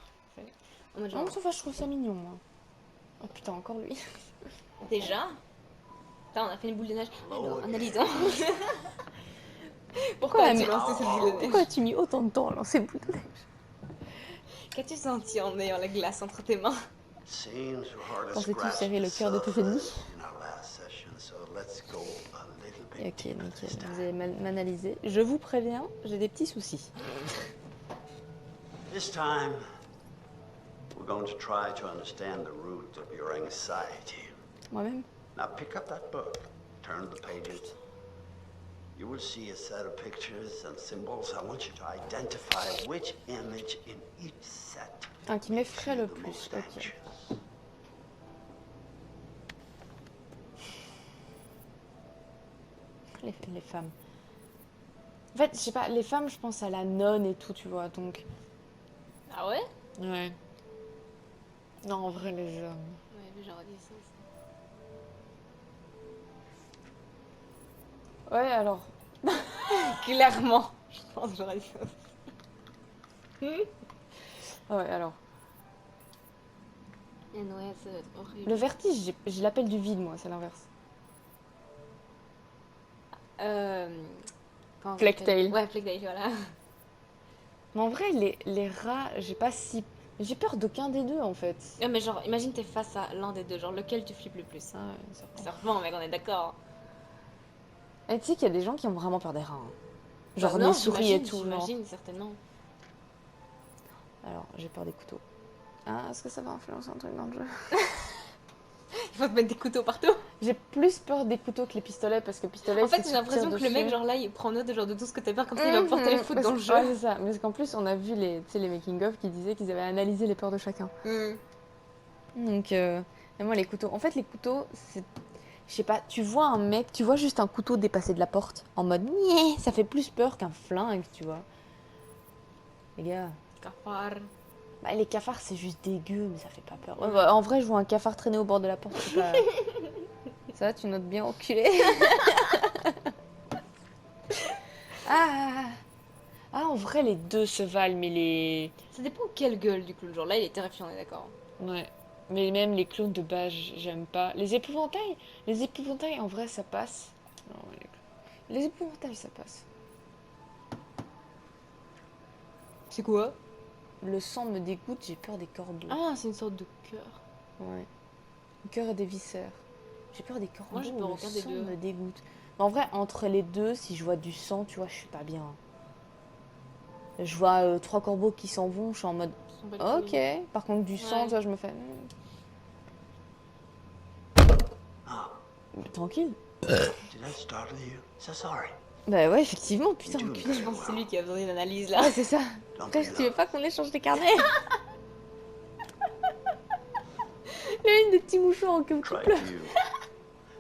En mode Non, genre... sauf que je trouve ça mignon, moi. Oh putain, encore lui. Déjà? Putain, on a fait une boule de neige. Alors, analysons. Pourquoi as-tu lancé cette boule de neige? Pourquoi as-tu mis autant de temps à lancer une boule de neige? Qu'as-tu senti en ayant la glace entre tes mains? Pensais-tu serrer le cœur de tes ennemis? Ok, nickel. Vous allez m'analyser. Je vous préviens, j'ai des petits soucis. This time, we're going to try to understand the root of your anxiety. Moi-même? Now pick up that book, turn the pages. You will see a set of pictures and symbols. I want you to identify which image in each set. Un qui m'effraie le plus, ok. Les femmes. En fait, je sais pas, les femmes, je pense à la nonne et tout, tu vois, donc... Ah ouais? Ouais. Non, en vrai, les hommes. Ouais, j'aurais dit ça aussi. Ouais, alors. Clairement, je pense que j'aurais dit ça aussi. Ouais, alors. Et ouais, ça doit être horrible. Le vertige, j'ai l'appel du vide, moi, c'est l'inverse. Comment ça Plague s'appelle Tale. Ouais, Plague Tale, voilà. Mais en vrai, les rats, j'ai pas si. J'ai peur d'aucun des deux en fait. Ouais, mais genre, imagine t'es face à l'un des deux, genre lequel tu flippes le plus. Ah ouais, Serpent, mec, on est d'accord. Et tu sais qu'il y a des gens qui ont vraiment peur des rats. Hein. Genre Bah non, des souris et j'imagine, tout. J'imagine, certainement. Alors, j'ai peur des couteaux. Ah, est-ce que ça va influencer un truc dans le jeu? Il faut te mettre des couteaux partout. J'ai plus peur des couteaux que les pistolets parce que pistolet. En fait, si j'ai tu l'impression tires que le mec, dessus- genre là, il prend note de, genre, de tout ce que t'as peur, comme ça il va pouvoir te les foutre dans le jeu. Ouais, c'est ça. Parce qu'en plus, on a vu les making-of qui disaient qu'ils avaient analysé les peurs de chacun. Donc, et moi, les couteaux. En fait, les couteaux, c'est. Je sais pas, tu vois un mec, tu vois juste un couteau dépasser de la porte en mode niais, ça fait plus peur qu'un flingue, tu vois. Les gars. Cafard. Bah, les cafards, c'est juste dégueu, mais ça fait pas peur. Ouais, bah, en vrai, je vois un cafard traîner au bord de la porte, c'est pas. Ça, tu notes bien, enculé. Ah, en vrai, les deux se valent, mais les. Ça dépend quelle gueule du clown. Genre là, il est terrifiant, on est d'accord. Ouais. Mais même les clowns de base, j'aime pas. Les épouvantails, en vrai, ça passe. Non, les épouvantails, ça passe. C'est quoi? Le sang me dégoûte, j'ai peur des cordeaux. Ah, c'est une sorte de cœur. Ouais. Le cœur et des viscères. J'ai peur des cordeaux. Moi, j'ai peur aucun le des sang deux. me dégoûte. Mais en vrai, entre les deux, si je vois du sang, tu vois, je suis pas bien. Je vois 3 corbeaux qui s'en vont, je suis en mode. Ok. Par contre, du sang, tu vois, je me fais. Mais tranquille. Did I startle you? So sorry. Bah ouais, effectivement, putain, You do enculé. Je pense que c'est lui qui a besoin d'une analyse là. Ah, c'est ça. Don't Frère, beat tu it veux up. pas qu'on échange des carnets? Il a une des petits mouchoirs en queue Try pleure. to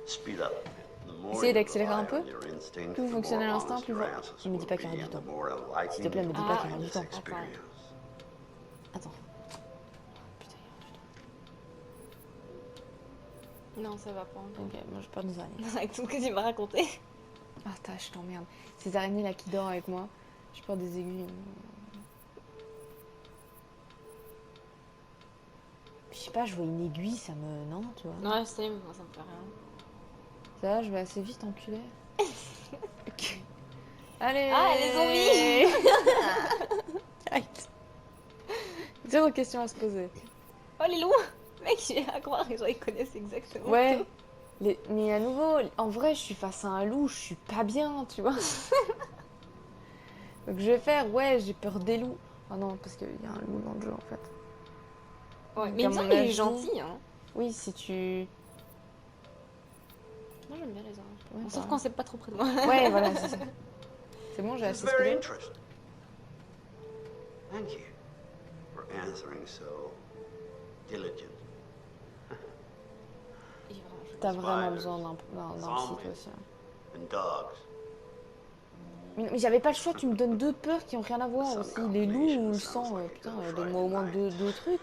speed up. The more Essayez you d'accélérer un rely peu. on your instinct, Plus vous the fonctionnez à more l'instinct, honest plus your vous... answers Il me dit will pas qu'il y be aura du and temps. the more S'il te plaît, me dis enlightening pas qu'il y you aura du find temps. this experience. Attends. Non, ça va pas. Ok, moi j'ai peur des araignées. Avec tout ce que tu m'as raconté. Ah, je t'emmerde. Ces araignées là qui dorment avec moi, j'ai peur des aiguilles. Je sais pas, je vois une aiguille, ça me. Non, tu vois. Ouais, je sais, mais moi ça me fait rien. Ça va, je vais assez vite, enculé. Ok. Allez. Ah, les zombies. Arrête. Zéro question à se poser. Oh, les loups. Mec, j'ai à croire que genre, ils connaissent exactement Ouais. tout. Mais à nouveau, en vrai, je suis face à un loup, je suis pas bien, tu vois. Donc je vais faire, ouais, j'ai peur des loups. Ah non, parce qu'il y a un loup dans le jeu, en fait. Ouais, Donc, mais il à me semble mon qu'il est avis- gentil, hein. Oui, si tu... Moi, j'aime bien les oranges. Ouais, Sauf pareil. quand c'est pas trop près de moi. Ouais, voilà, c'est ça. C'est bon, j'ai This is assez very speedé. interesting. Thank you for answering so diligent. T'as vraiment besoin d'un psy, toi aussi. Hein. And dogs. Mais j'avais pas le choix, tu me donnes deux peurs qui ont rien à voir aussi. Les loups ou le sang, putain, donne-moi au moins deux trucs.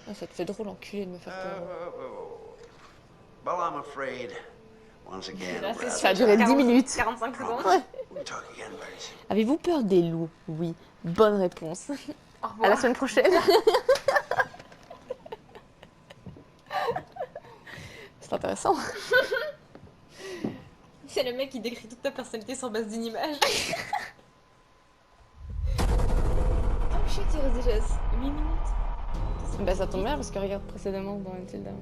Ah, ça te fait drôle, enculé, de me faire peur. Well, I'm afraid, once again, Là, c'est Ça a duré 10 minutes. 45 secondes. Ouais. we'll talk again very soon. Avez-vous peur des loups? Oui. Bonne réponse. Au À revoir. la semaine prochaine. C'est intéressant. C'est le mec qui décrit toute ta personnalité sur base d'une image. Oh shit, il reste déjà 8 minutes. Bah ça tombe bien parce que regarde précédemment dans Until Dawn.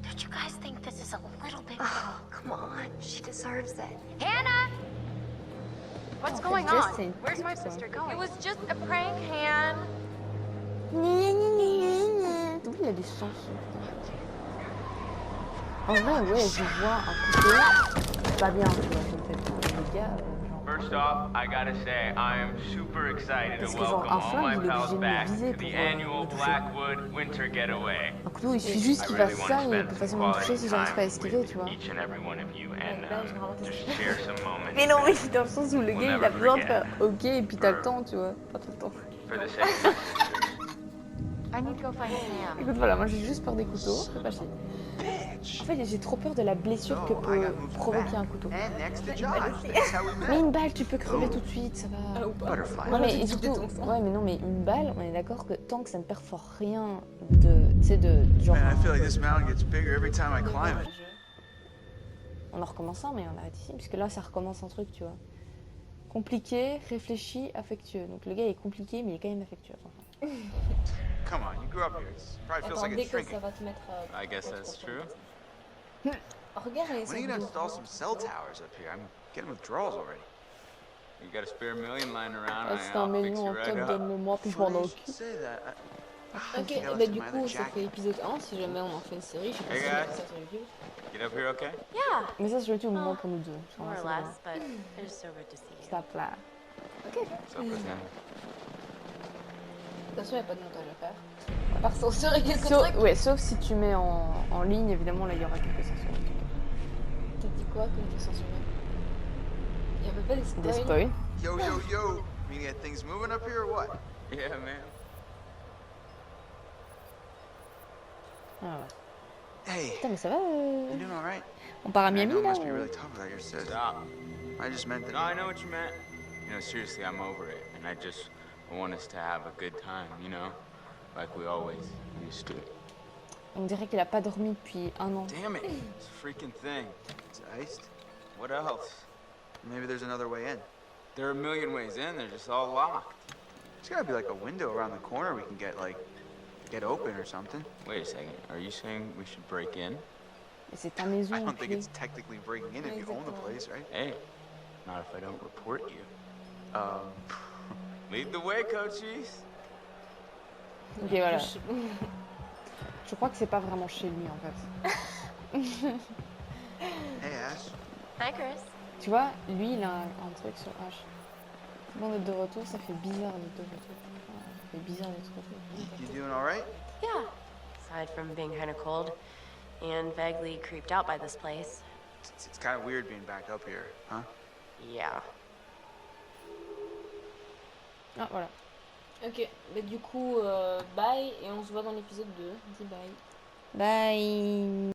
Don't you guys think this is a little bit... Oh, come on. She deserves it. Hannah! What's Oh, going just on? saying Where's my pizza. sister going? It was just a prank, Han. D'où il y a du sang En vrai, ouais, je vois un couteau. C'est pas bien, tu vois, ça me fait peur. Les gars, genre... First off, I gotta say, I am super excited Parce to que genre, welcome un all flingue, my il est pals obligé de me back viser to pour the me annual toucher. Blackwood Winter Getaway. Un couteau, il suffit juste I qu'il really fasse want ça to et il spend peut some facilement me toucher quality si j'arrive pas à time esquiver, with tu vois. each and every one of you and là, je vais just share some moments. Mais non, that oui, dans le sens où le we'll gars, il a never besoin de forget. faire ok et puis t'as le temps, tu vois. Pas tout le temps. For the sake of my sisters, I need to go find Sam. Écoute, voilà, moi j'ai juste peur des couteaux, c'est pas chier. En fait, j'ai trop peur de la blessure que peut provoquer un couteau. And next to Josh. That's how we met. Mais une balle, tu peux crever tout de suite, ça va. Butterfly. Non mais surtout, ouais mais non mais une balle, on est d'accord que tant que ça ne perfore rien de, tu sais de genre. Man, I feel like this mountain gets bigger every time I climb it. On en recommençant mais on arrête ici puisque là ça recommence un truc, tu vois. Compliqué, réfléchi, affectueux. Donc le gars est compliqué mais il est quand même affectueux. Enfin. Come on, you grew up here. It probably feels like Attendez it's que ça shrinking. va te mettre à... I guess that's true. Regarde les When are you gonna sacs install d'eau. some cell towers up here? I'm getting withdrawals already. You got a spare million lying around? Ah, c'est un million en top, donne-le-moi puis je m'en occupe. Say that. Ok, bah du coup ça fait épisode 1, si jamais on en fait une série, je sais pas Hey si on va guys. faire ça sur YouTube. Get up here, okay? Yeah, Mais ça, je le dis au moment pour nous deux. More or less, but it is so good to see you. Stop là. What's up with him? De toute façon, il n'y a pas de montage à faire. À part censurer quelques Sauf, trucs. ouais, sauf si tu mets en ligne, évidemment, là il y aura quelques censures. T'as dit quoi que j'ai censuré? Il n'y avait pas des spoils. Des spoils. Yo, yo, yo. Mean you got things moving up here or what? Yeah, man. Ah ouais. Hey, Putain, mais ça va you doing all right? On part à I Miami know it là must be ou- really tough without your sis. Stop. I just meant that. No, I know what you meant. You know, seriously, I'm over it. And I want us to have a good time, you know? Like we always used to. On dirait qu'il a pas dormi depuis un an. Damn it. This freaking thing. It's iced. What else? Maybe there's another way in. There are a million ways in. They're just all locked. There's gotta be like a window around the corner we can get open or something. Wait a second. Are you saying we should break in? Mais c'est ta maison. I don't think enculé. it's technically breaking in if you own the place, right? Hey, not if I don't report you. Um, Lead the way, coachies. Ok, voilà. Je crois que c'est pas vraiment chez lui en fait. hey, Ash. Hi, Chris. Tu vois, lui il a un truc sur H. Bon d'être de retour, ça fait bizarre d'être de retour. Enfin, ça fait bizarre d'être de retour. You doing all right? Yeah. Aside from being kind of cold and vaguely creeped out by this place. It's kind of weird being back up here, huh? Yeah. Ah voilà. Ok, bah du coup, bye et on se voit dans l'épisode 2. Dis bye. Bye.